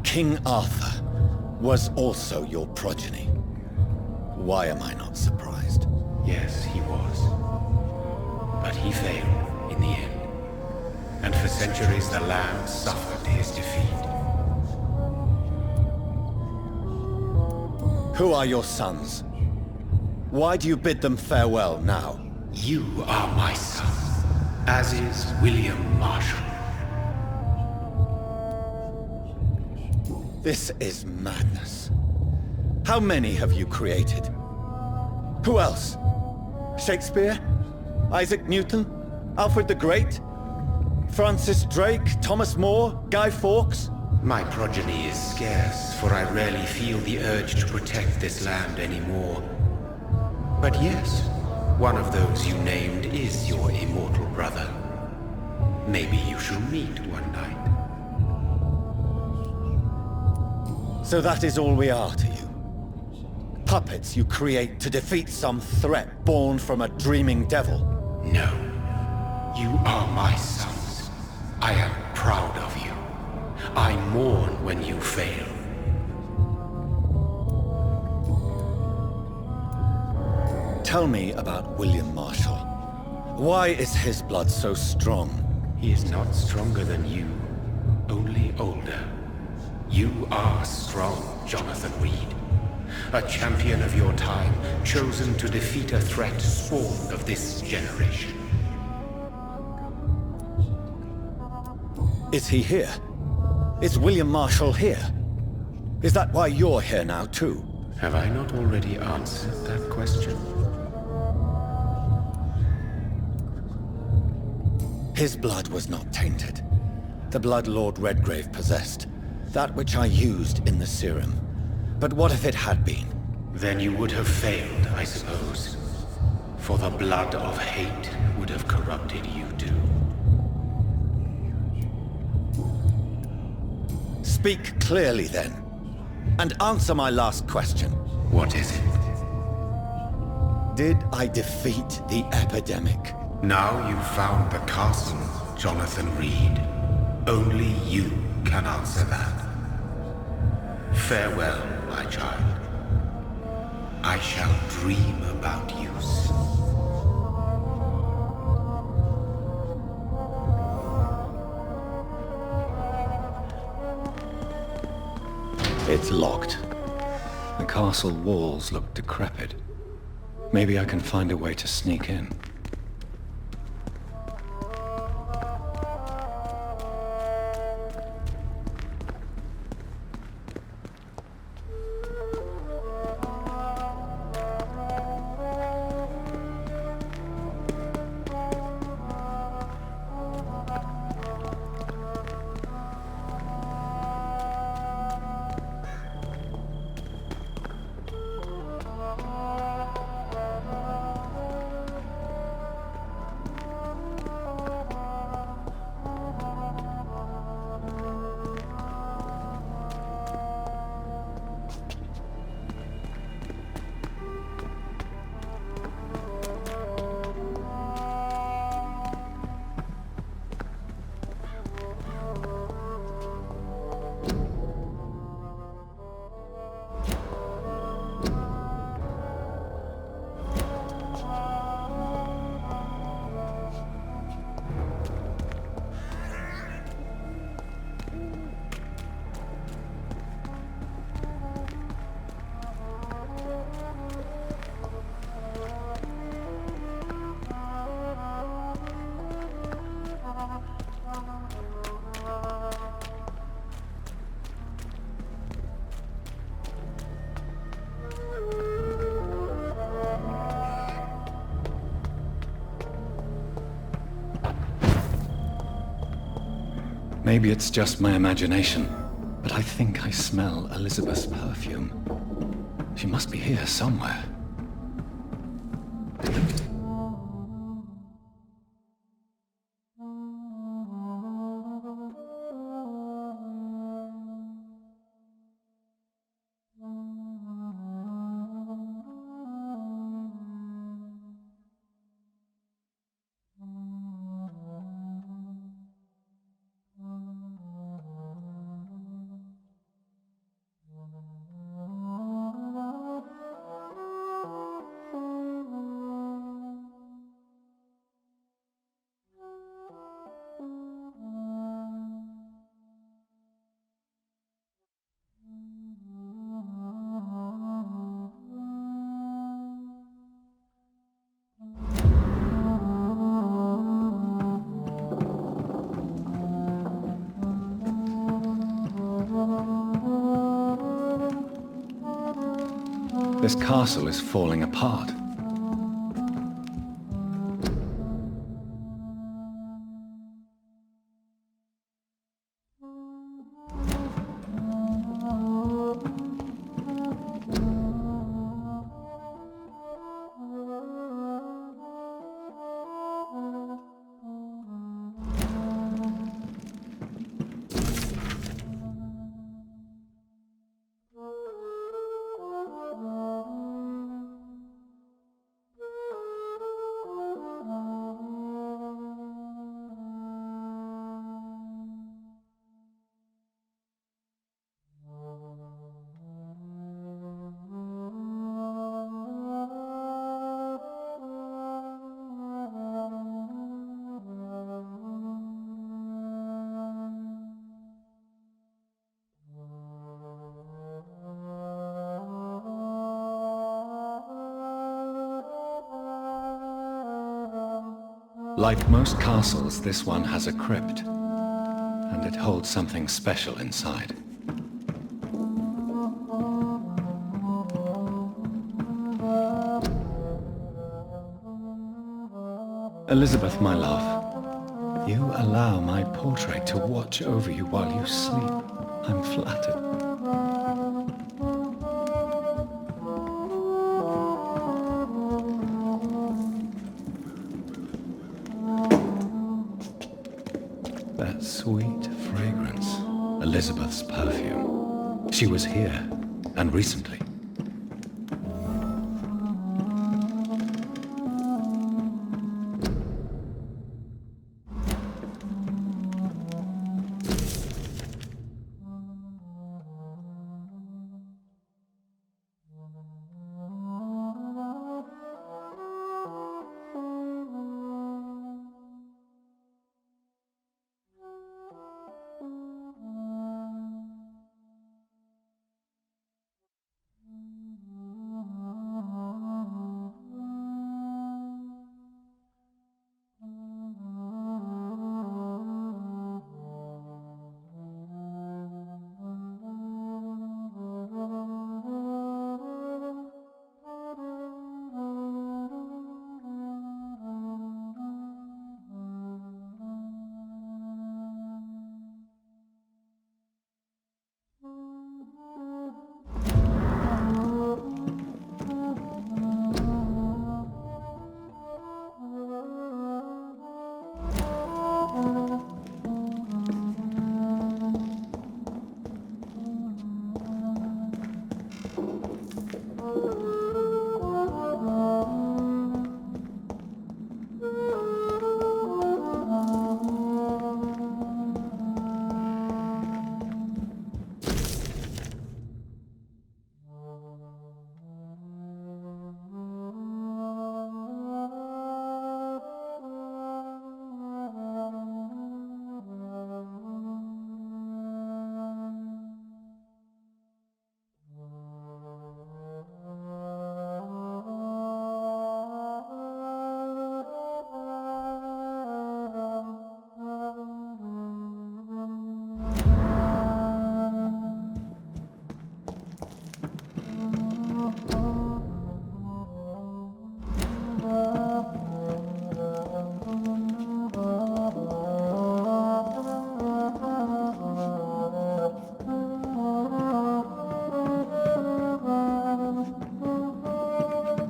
King Arthur was also your progeny. Why am I not surprised? Yes, he was. But he failed in the end. And for centuries the land suffered his defeat. Who are your sons? Why do you bid them farewell now? You are my son, as is William Marshall. This is madness. How many have you created? Who else? Shakespeare? Isaac Newton? Alfred the Great? Francis Drake? Thomas More? Guy Fawkes? My progeny is scarce, for I rarely feel the urge to protect this land anymore. But yes, one of those you named is your immortal brother. Maybe you shall meet one night. So that is all we are to you? Puppets you create to defeat some threat born from a dreaming devil? No. You are my sons. I am proud of you. I mourn when you fail. Tell me about William Marshall. Why is his blood so strong? He is not stronger than you, only older. You are strong, Jonathan Reed. A champion of your time, chosen to defeat a threat spawned of this generation. Is he here? Is William Marshall here? Is that why you're here now, too? Have I not already answered that question? His blood was not tainted. The blood Lord Redgrave possessed. That which I used in the serum. But what if it had been? Then you would have failed, I suppose. For the blood of hate would have corrupted you too. Speak clearly then. And answer my last question. What is it? Did I defeat the epidemic? Now you've found the castle, Jonathan Reed. Only you can answer that. Farewell, my child. I shall dream about you soon. It's locked. The castle walls look decrepit. Maybe I can find a way to sneak in. Maybe it's just my imagination, but I think I smell Elizabeth's perfume. She must be here somewhere. This castle is falling apart. Like most castles, this one has a crypt, and it holds something special inside. Elizabeth, my love, you allow my portrait to watch over you while you sleep. I'm flattered. That sweet fragrance, Elizabeth's perfume. She was here, and recently.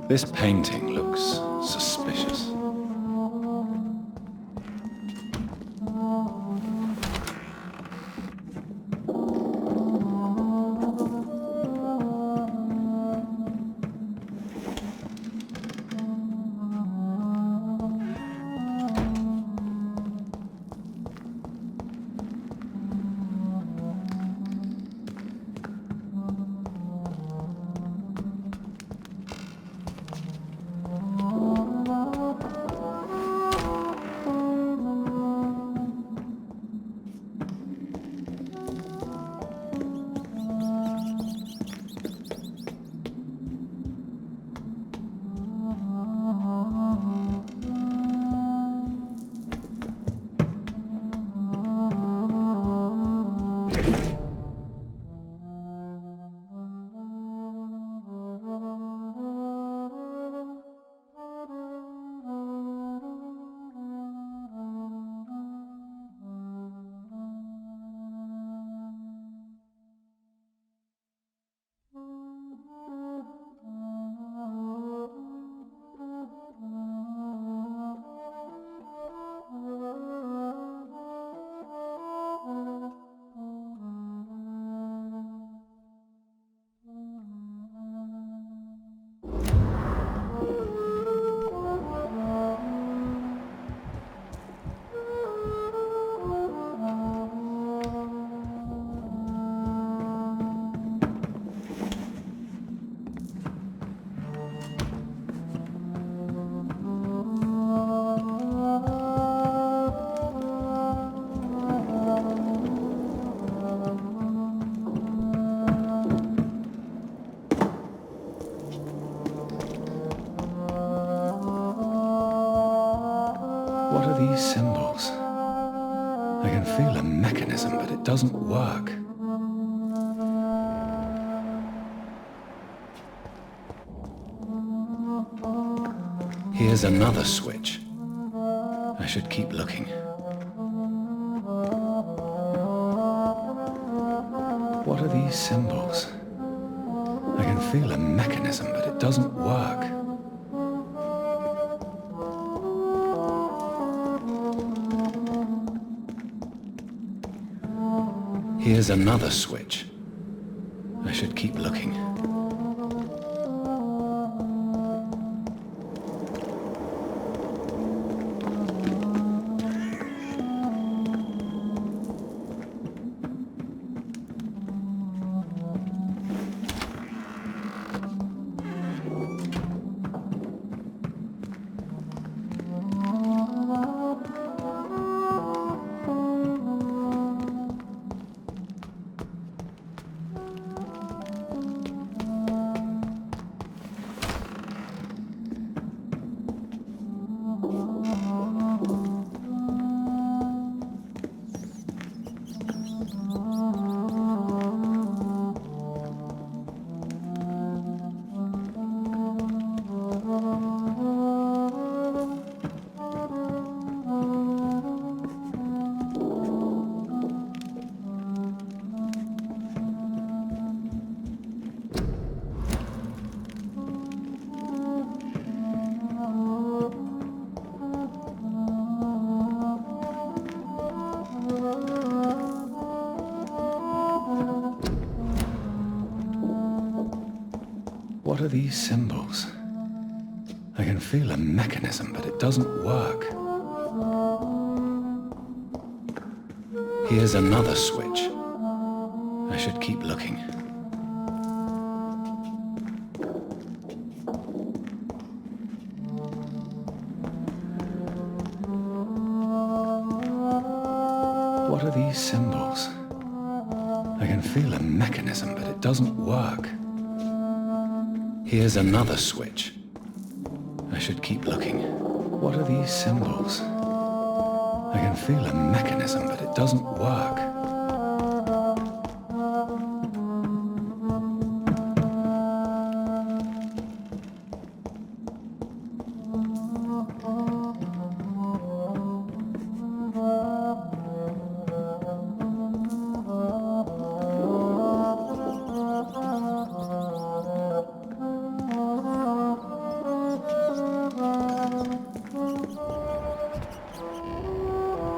This painting looks suspicious. What are these symbols? I can feel a mechanism, but it doesn't work. Here's another switch. I should keep looking. What are these symbols? I can feel a mechanism, but it doesn't work. Here's another switch. I should keep looking. What are these symbols? I can feel a mechanism, but it doesn't work. Here's another switch. I should keep looking. What are these symbols? I can feel a mechanism, but it doesn't work. Here's another switch. I should keep looking. What are these symbols? I can feel a mechanism, but it doesn't work.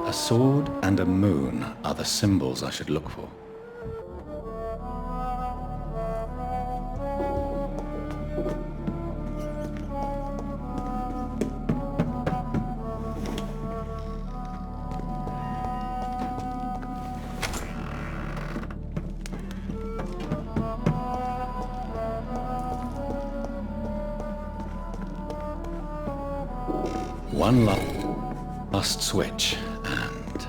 A sword and a moon are the symbols I should look for. One last switch, and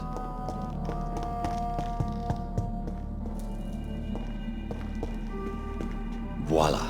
voila.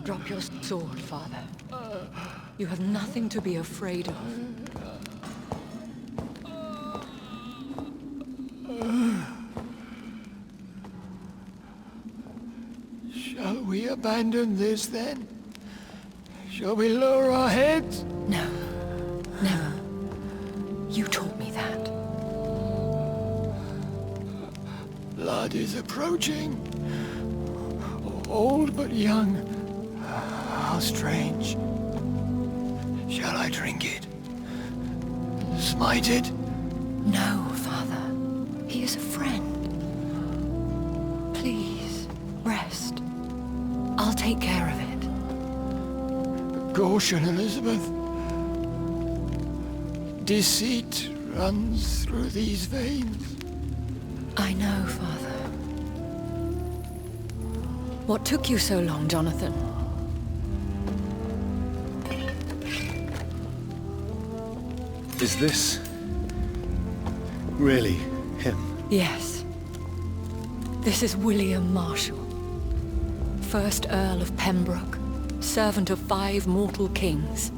Drop your sword, Father. You have nothing to be afraid of. Shall we abandon this then? Shall we lower our heads? No. Never. You taught me that. Blood is approaching. Old but young. How strange. Shall I drink it? Smite it? No, Father. He is a friend. Please, rest. I'll take care of it. Caution, Elizabeth. Deceit runs through these veins. I know, Father. What took you so long, Jonathan? Is this really him? Yes. This is William Marshall, 1st Earl of Pembroke, servant of 5 mortal kings,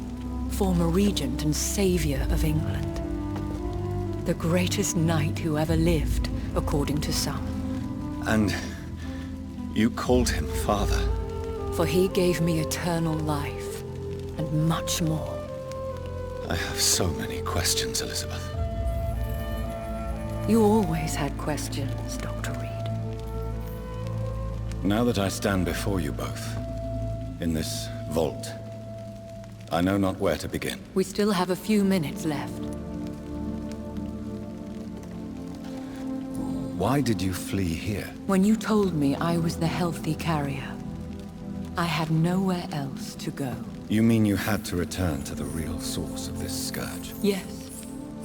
former regent and saviour of England. The greatest knight who ever lived, according to some. And you called him father? For he gave me eternal life, and much more. I have so many questions, Elizabeth. You always had questions, Dr. Reed. Now that I stand before you both, in this vault, I know not where to begin. We still have a few minutes left. Why did you flee here? When you told me I was the healthy carrier, I had nowhere else to go. You mean you had to return to the real source of this scourge? Yes,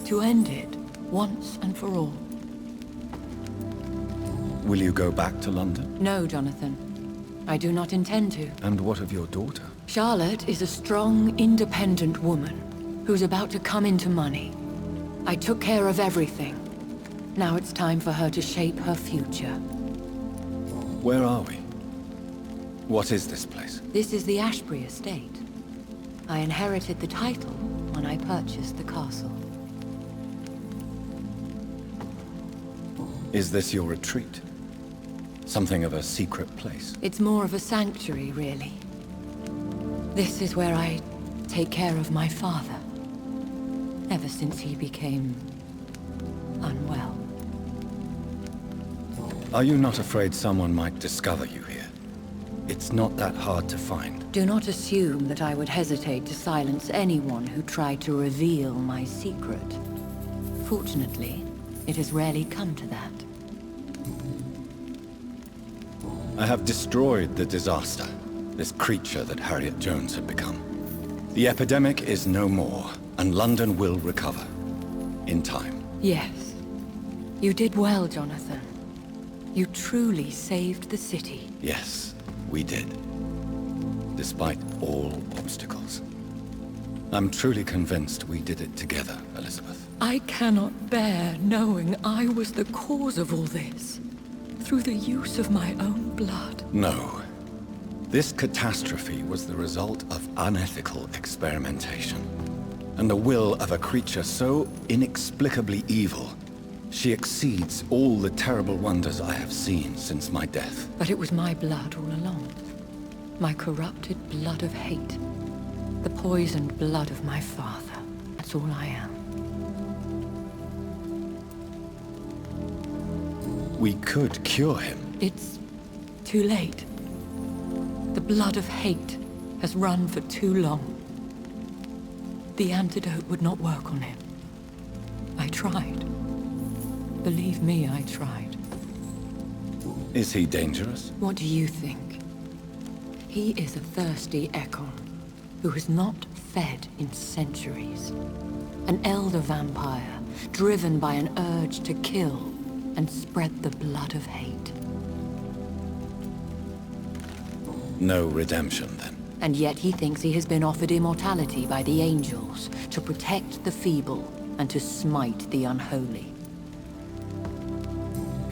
to end it, once and for all. Will you go back to London? No, Jonathan. I do not intend to. And what of your daughter? Charlotte is a strong, independent woman who's about to come into money. I took care of everything. Now it's time for her to shape her future. Where are we? What is this place? This is the Ashbury estate. I inherited the title when I purchased the castle. Is this your retreat? Something of a secret place? It's more of a sanctuary, really. This is where I take care of my father. Ever since he became unwell. Are you not afraid someone might discover you here? It's not that hard to find. Do not assume that I would hesitate to silence anyone who tried to reveal my secret. Fortunately, it has rarely come to that. I have destroyed the disaster, this creature that Harriet Jones had become. The epidemic is no more, and London will recover. In time. Yes. You did well, Jonathan. You truly saved the city. Yes, we did. Despite all obstacles. I'm truly convinced we did it together, Elizabeth. I cannot bear knowing I was the cause of all this. Through the use of my own blood. No. This catastrophe was the result of unethical experimentation. And the will of a creature so inexplicably evil, she exceeds all the terrible wonders I have seen since my death. But it was my blood all along. My corrupted blood of hate. The poisoned blood of my father. That's all I am. We could cure him. It's too late. The blood of hate has run for too long. The antidote would not work on him. I tried. Believe me, I tried. Is he dangerous? What do you think? He is a thirsty Ekon who has not fed in centuries. An elder vampire, driven by an urge to kill and spread the blood of hate. No redemption, then. And yet he thinks he has been offered immortality by the angels to protect the feeble and to smite the unholy.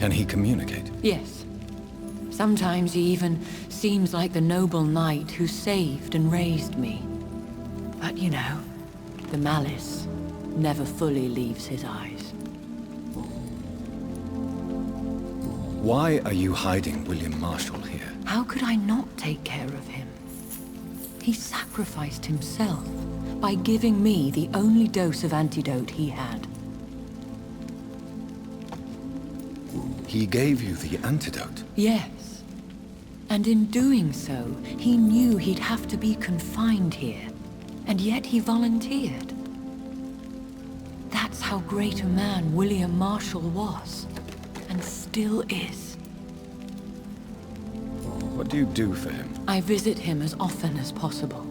Can he communicate? Yes. Sometimes he even seems like the noble knight who saved and raised me. But you know, the malice never fully leaves his eyes. Why are you hiding William Marshall here? How could I not take care of him? He sacrificed himself by giving me the only dose of antidote he had. He gave you the antidote? Yes. And in doing so, he knew he'd have to be confined here. And yet he volunteered. That's how great a man William Marshall was. And still is. What do you do for him? I visit him as often as possible.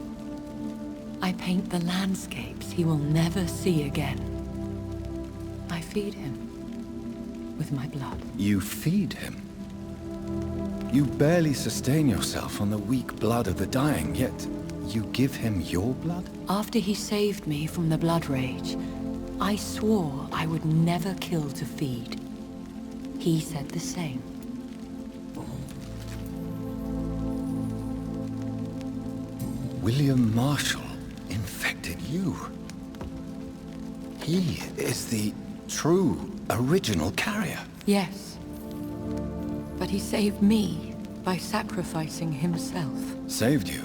I paint the landscapes he will never see again. I feed him with my blood. You feed him? You barely sustain yourself on the weak blood of the dying, yet you give him your blood? After he saved me from the blood rage, I swore I would never kill to feed. He said the same. William Marshall infected you. He is the true, original carrier. Yes. But he saved me by sacrificing himself. Saved you?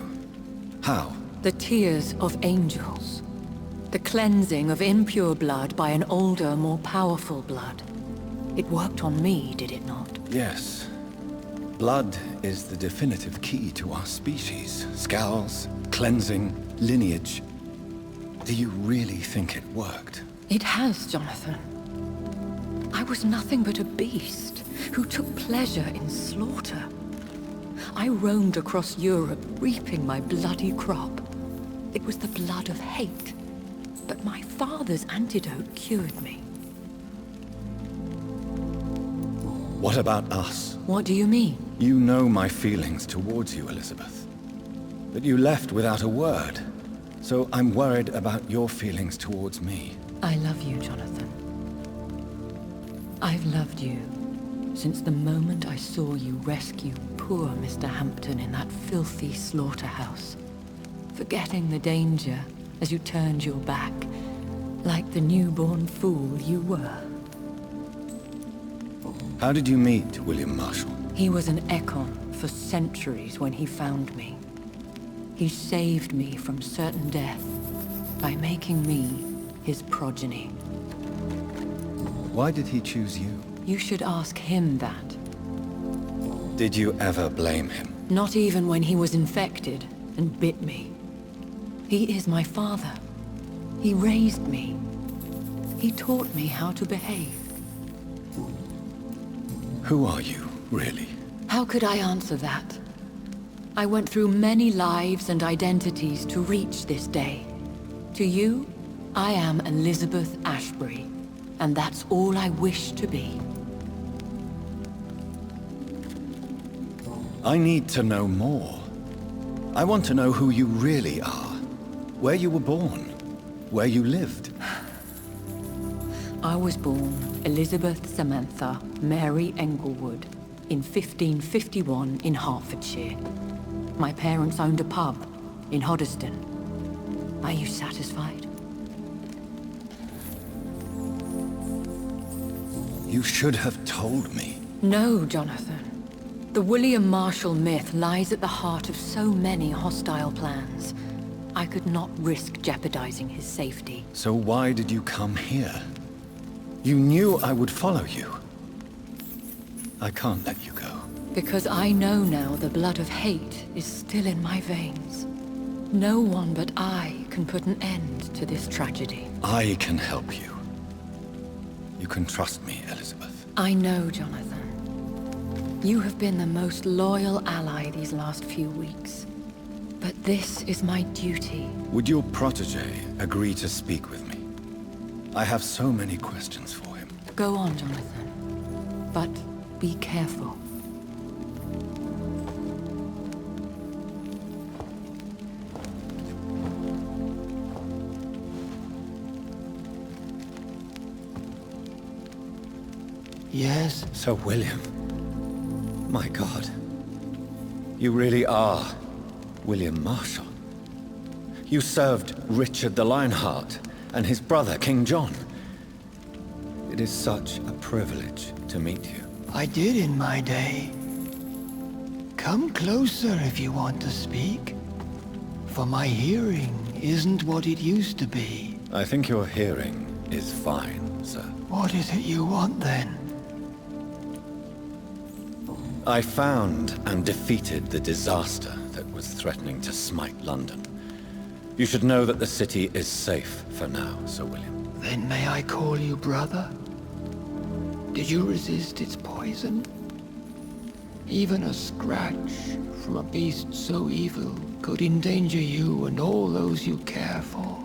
How? The tears of angels. The cleansing of impure blood by an older, more powerful blood. It worked on me, did it not? Yes. Blood is the definitive key to our species. Scowls, cleansing, lineage. Do you really think it worked? It has, Jonathan. I was nothing but a beast who took pleasure in slaughter. I roamed across Europe, reaping my bloody crop. It was the blood of hate. But my father's antidote cured me. What about us? What do you mean? You know my feelings towards you, Elizabeth. But you left without a word. So I'm worried about your feelings towards me. I love you, Jonathan. I've loved you since the moment I saw you rescue poor Mr. Hampton in that filthy slaughterhouse, forgetting the danger as you turned your back, like the newborn fool you were. How did you meet William Marshall? He was an Ekon for centuries when he found me. He saved me from certain death by making me his progeny. Why did he choose you? You should ask him that. Did you ever blame him? Not even when he was infected and bit me. He is my father. He raised me. He taught me how to behave. Who are you, really? How could I answer that? I went through many lives and identities to reach this day. To you, I am Elizabeth Ashbury, and that's all I wish to be. I need to know more. I want to know who you really are. Where you were born. Where you lived. I was born Elizabeth Samantha Mary Englewood in 1551 in Hertfordshire. My parents owned a pub in Hoddesdon. Are you satisfied? You should have told me. No, Jonathan. The William Marshall myth lies at the heart of so many hostile plans. I could not risk jeopardizing his safety. So why did you come here? You knew I would follow you. I can't let you go. Because I know now the blood of hate is still in my veins. No one but I can put an end to this tragedy. I can help you. You can trust me, Elizabeth. I know, Jonathan. You have been the most loyal ally these last few weeks. But this is my duty. Would your protege agree to speak with me? I have so many questions for him. Go on, Jonathan. But be careful. Yes, Sir William. My God. You really are William Marshall. You served Richard the Lionheart and his brother, King John. It is such a privilege to meet you. I did in my day. Come closer if you want to speak. For my hearing isn't what it used to be. I think your hearing is fine, sir. What is it you want then? I found and defeated the disaster that was threatening to smite London. You should know that the city is safe for now, Sir William. Then may I call you brother? Did you resist its poison? Even a scratch from a beast so evil could endanger you and all those you care for.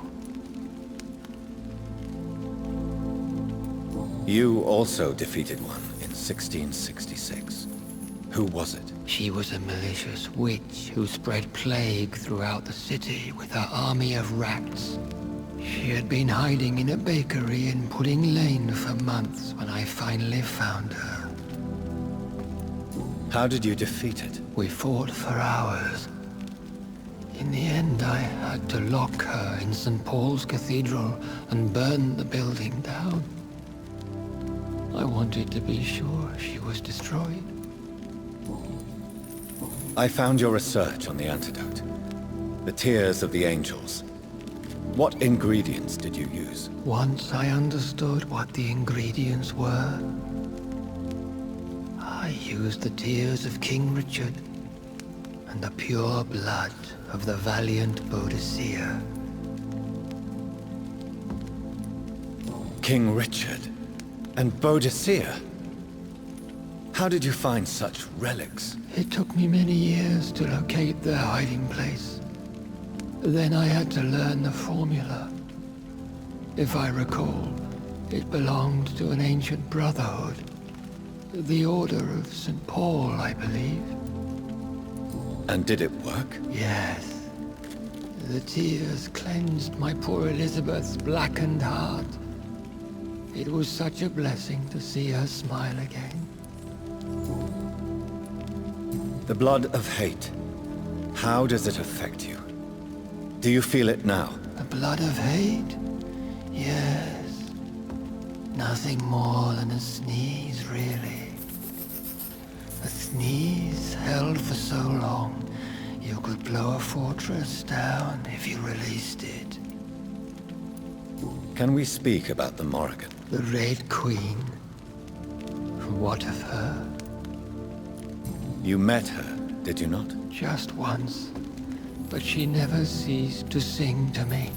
You also defeated one in 1666. Who was it? She was a malicious witch who spread plague throughout the city with her army of rats. She had been hiding in a bakery in Pudding Lane for months when I finally found her. How did you defeat it? We fought for hours. In the end, I had to lock her in St. Paul's Cathedral and burn the building down. I wanted to be sure she was destroyed. I found your research on the antidote. The tears of the angels. What ingredients did you use? Once I understood what the ingredients were, I used the tears of King Richard and the pure blood of the valiant Boadicea. King Richard and Boadicea? How did you find such relics? It took me many years to locate their hiding place. Then I had to learn the formula. If I recall, it belonged to an ancient brotherhood. The Order of St. Paul, I believe. And did it work? Yes. The tears cleansed my poor Elizabeth's blackened heart. It was such a blessing to see her smile again. The blood of hate. How does it affect you? Do you feel it now? The blood of hate? Yes. Nothing more than a sneeze, really. A sneeze held for so long, you could blow a fortress down if you released it. Can we speak about the Morrigan? The Red Queen? What of her? You met her, did you not? Just once. But she never ceased to sing to me.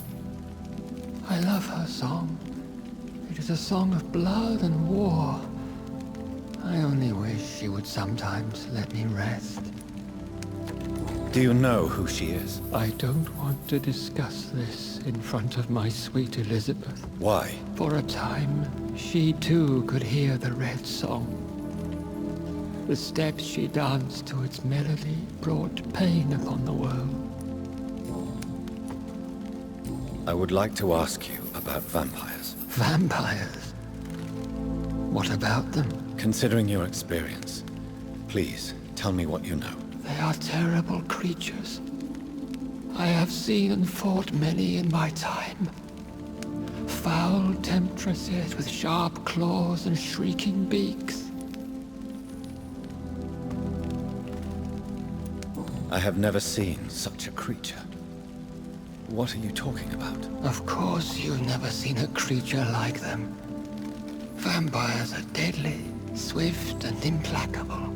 I love her song. It is a song of blood and war. I only wish she would sometimes let me rest. Do you know who she is? I don't want to discuss this in front of my sweet Elizabeth. Why? For a time, she too could hear the Red Song. The steps she danced to its melody brought pain upon the world. I would like to ask you about vampires. Vampires? What about them? Considering your experience, please tell me what you know. They are terrible creatures. I have seen and fought many in my time. Foul temptresses with sharp claws and shrieking beaks. I have never seen such a creature. What are you talking about? Of course you've never seen a creature like them. Vampires are deadly, swift and implacable.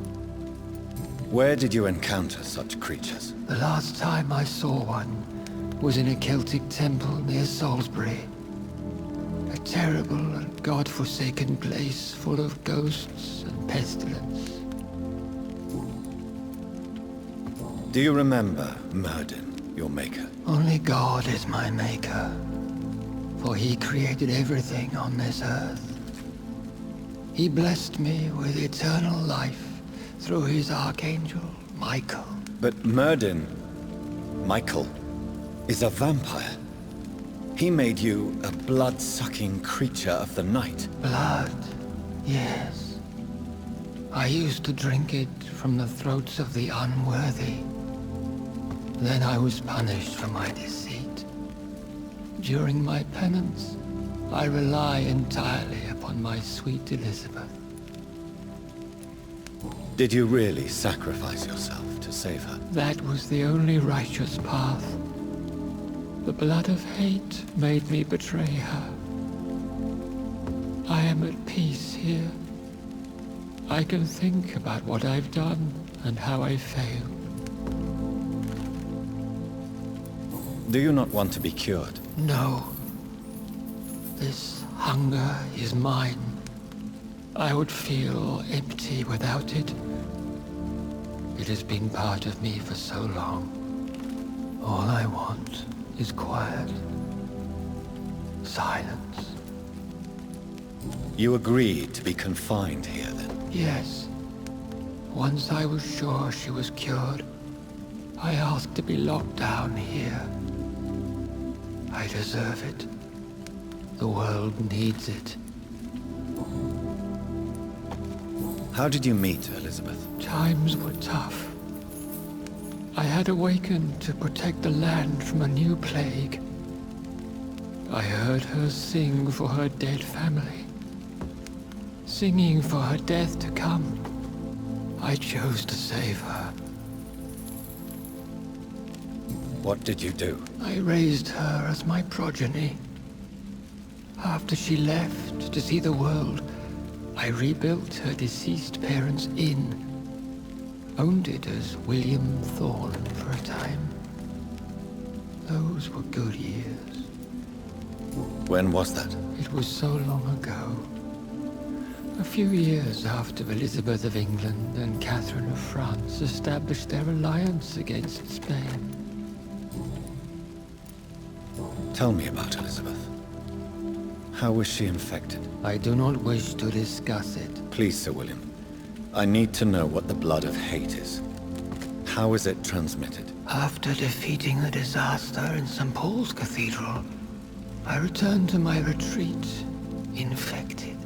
Where did you encounter such creatures? The last time I saw one was in a Celtic temple near Salisbury. A terrible and god-forsaken place full of ghosts and pestilence. Do you remember Myrddin, your maker? Only God is my maker, for he created everything on this earth. He blessed me with eternal life through his archangel, Michael. But Myrddin, Michael, is a vampire. He made you a blood-sucking creature of the night. Blood, yes. I used to drink it from the throats of the unworthy. Then I was punished for my deceit. During my penance, I rely entirely upon my sweet Elizabeth. Did you really sacrifice yourself to save her? That was the only righteous path. The blood of hate made me betray her. I am at peace here. I can think about what I've done and how I failed. Do you not want to be cured? No. This hunger is mine. I would feel empty without it. It has been part of me for so long. All I want is quiet. Silence. You agreed to be confined here, then? Yes. Once I was sure she was cured, I asked to be locked down here. I deserve it. The world needs it. How did you meet Elizabeth? Times were tough. I had awakened to protect the land from a new plague. I heard her sing for her dead family. Singing for her death to come. I chose to save her. What did you do? I raised her as my progeny. After she left to see the world, I rebuilt her deceased parents' inn. Owned it as William Thorne for a time. Those were good years. When was that? It was so long ago. A few years after Elizabeth of England and Catherine of France established their alliance against Spain. Tell me about Elizabeth. How was she infected? I do not wish to discuss it. Please, Sir William. I need to know what the blood of hate is. How is it transmitted? After defeating the disaster in St. Paul's Cathedral, I returned to my retreat, infected.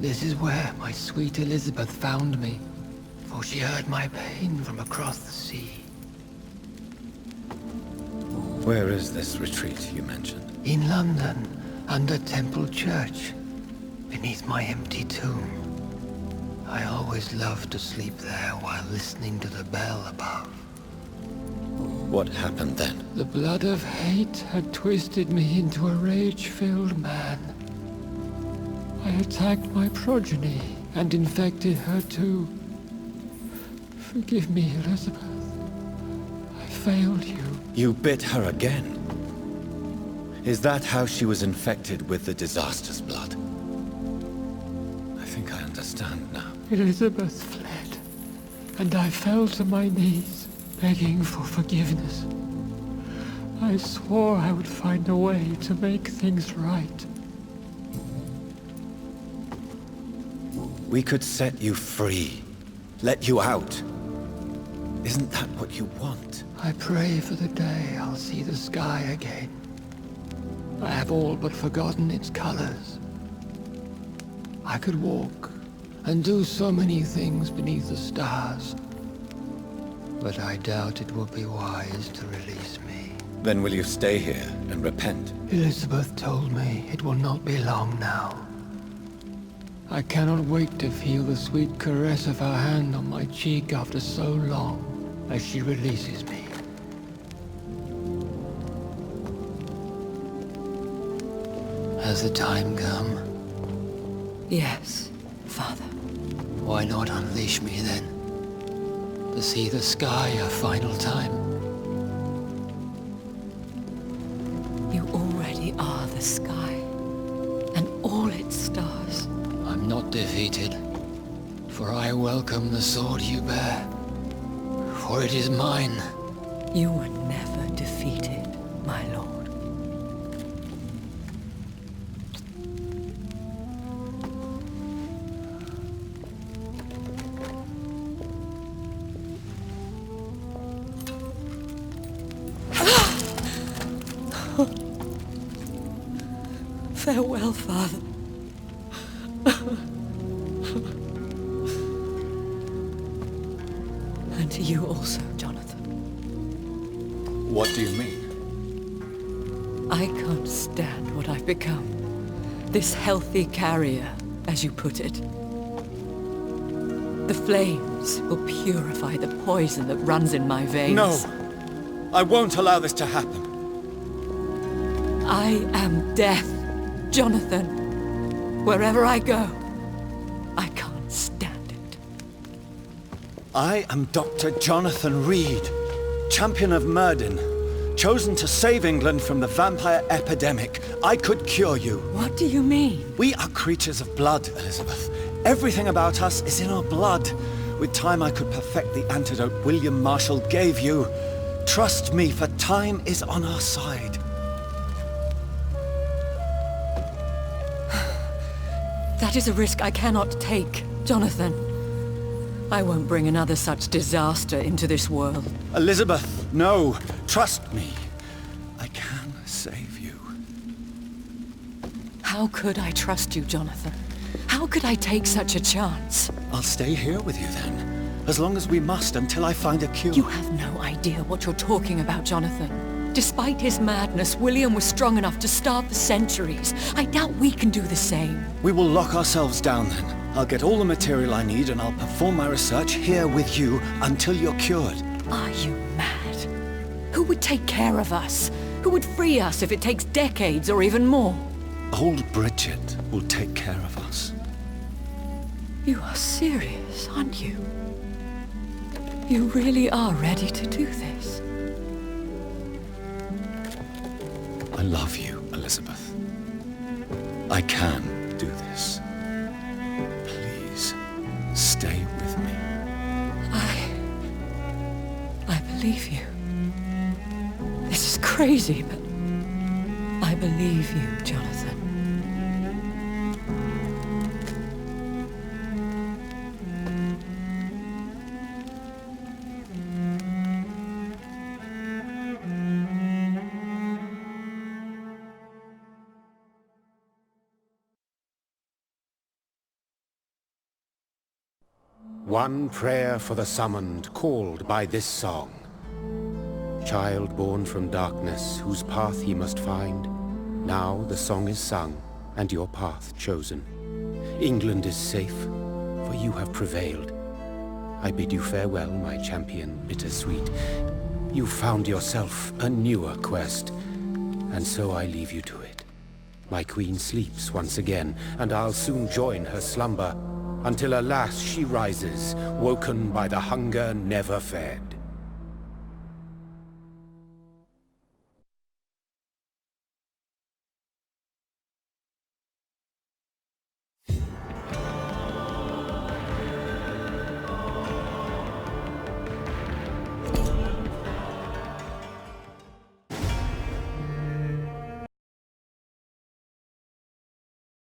This is where my sweet Elizabeth found me, for she heard my pain from across the sea. Where is this retreat you mentioned? In London, under Temple Church, beneath my empty tomb. I always loved to sleep there while listening to the bell above. What happened then? The blood of hate had twisted me into a rage-filled man. I attacked my progeny and infected her too. Forgive me, Elizabeth. I failed you. You bit her again? Is that how she was infected with the disaster's blood? I think I understand now. Elizabeth fled, and I fell to my knees, begging for forgiveness. I swore I would find a way to make things right. We could set you free. Let you out. Isn't that what you want? I pray for the day I'll see the sky again. I have all but forgotten its colors. I could walk and do so many things beneath the stars. But I doubt it would be wise to release me. Then will you stay here and repent? Elizabeth told me it will not be long now. I cannot wait to feel the sweet caress of her hand on my cheek after so long as she releases me. Has the time come? Yes, Father. Why not unleash me then? To see the sky a final time? You already are the sky, and all its stars. I'm not defeated, for I welcome the sword you bear, for it is mine. You were never defeated, my lord. Farewell, Father. And to you also, Jonathan. What do you mean? I can't stand what I've become. This healthy carrier, as you put it. The flames will purify the poison that runs in my veins. No! I won't allow this to happen. I am death, Jonathan. Wherever I go, I can't stand it. I am Dr. Jonathan Reed, champion of Myrddin, chosen to save England from the vampire epidemic. I could cure you. What do you mean? We are creatures of blood, Elizabeth. Everything about us is in our blood. With time I could perfect the antidote William Marshall gave you. Trust me, for time is on our side. That is a risk I cannot take, Jonathan. I won't bring another such disaster into this world. Elizabeth, no. Trust me. I can save you. How could I trust you, Jonathan? How could I take such a chance? I'll stay here with you then. As long as we must, until I find a cure. You have no idea what you're talking about, Jonathan. Despite his madness, William was strong enough to start the centuries. I doubt we can do the same. We will lock ourselves down then. I'll get all the material I need and I'll perform my research here with you until you're cured. Are you mad? Who would take care of us? Who would free us if it takes decades or even more? Old Bridget will take care of us. You are serious, aren't you? You really are ready to do this? I love you, Elizabeth. I can do this. Please, stay with me. I believe you. This is crazy, but I believe you, Jonathan. One prayer for the summoned, called by this song. Child born from darkness, whose path ye must find. Now the song is sung, and your path chosen. England is safe, for you have prevailed. I bid you farewell, my champion bittersweet. You found yourself a newer quest, and so I leave you to it. My queen sleeps once again, and I'll soon join her slumber, until alas she rises, woken by the hunger never fed.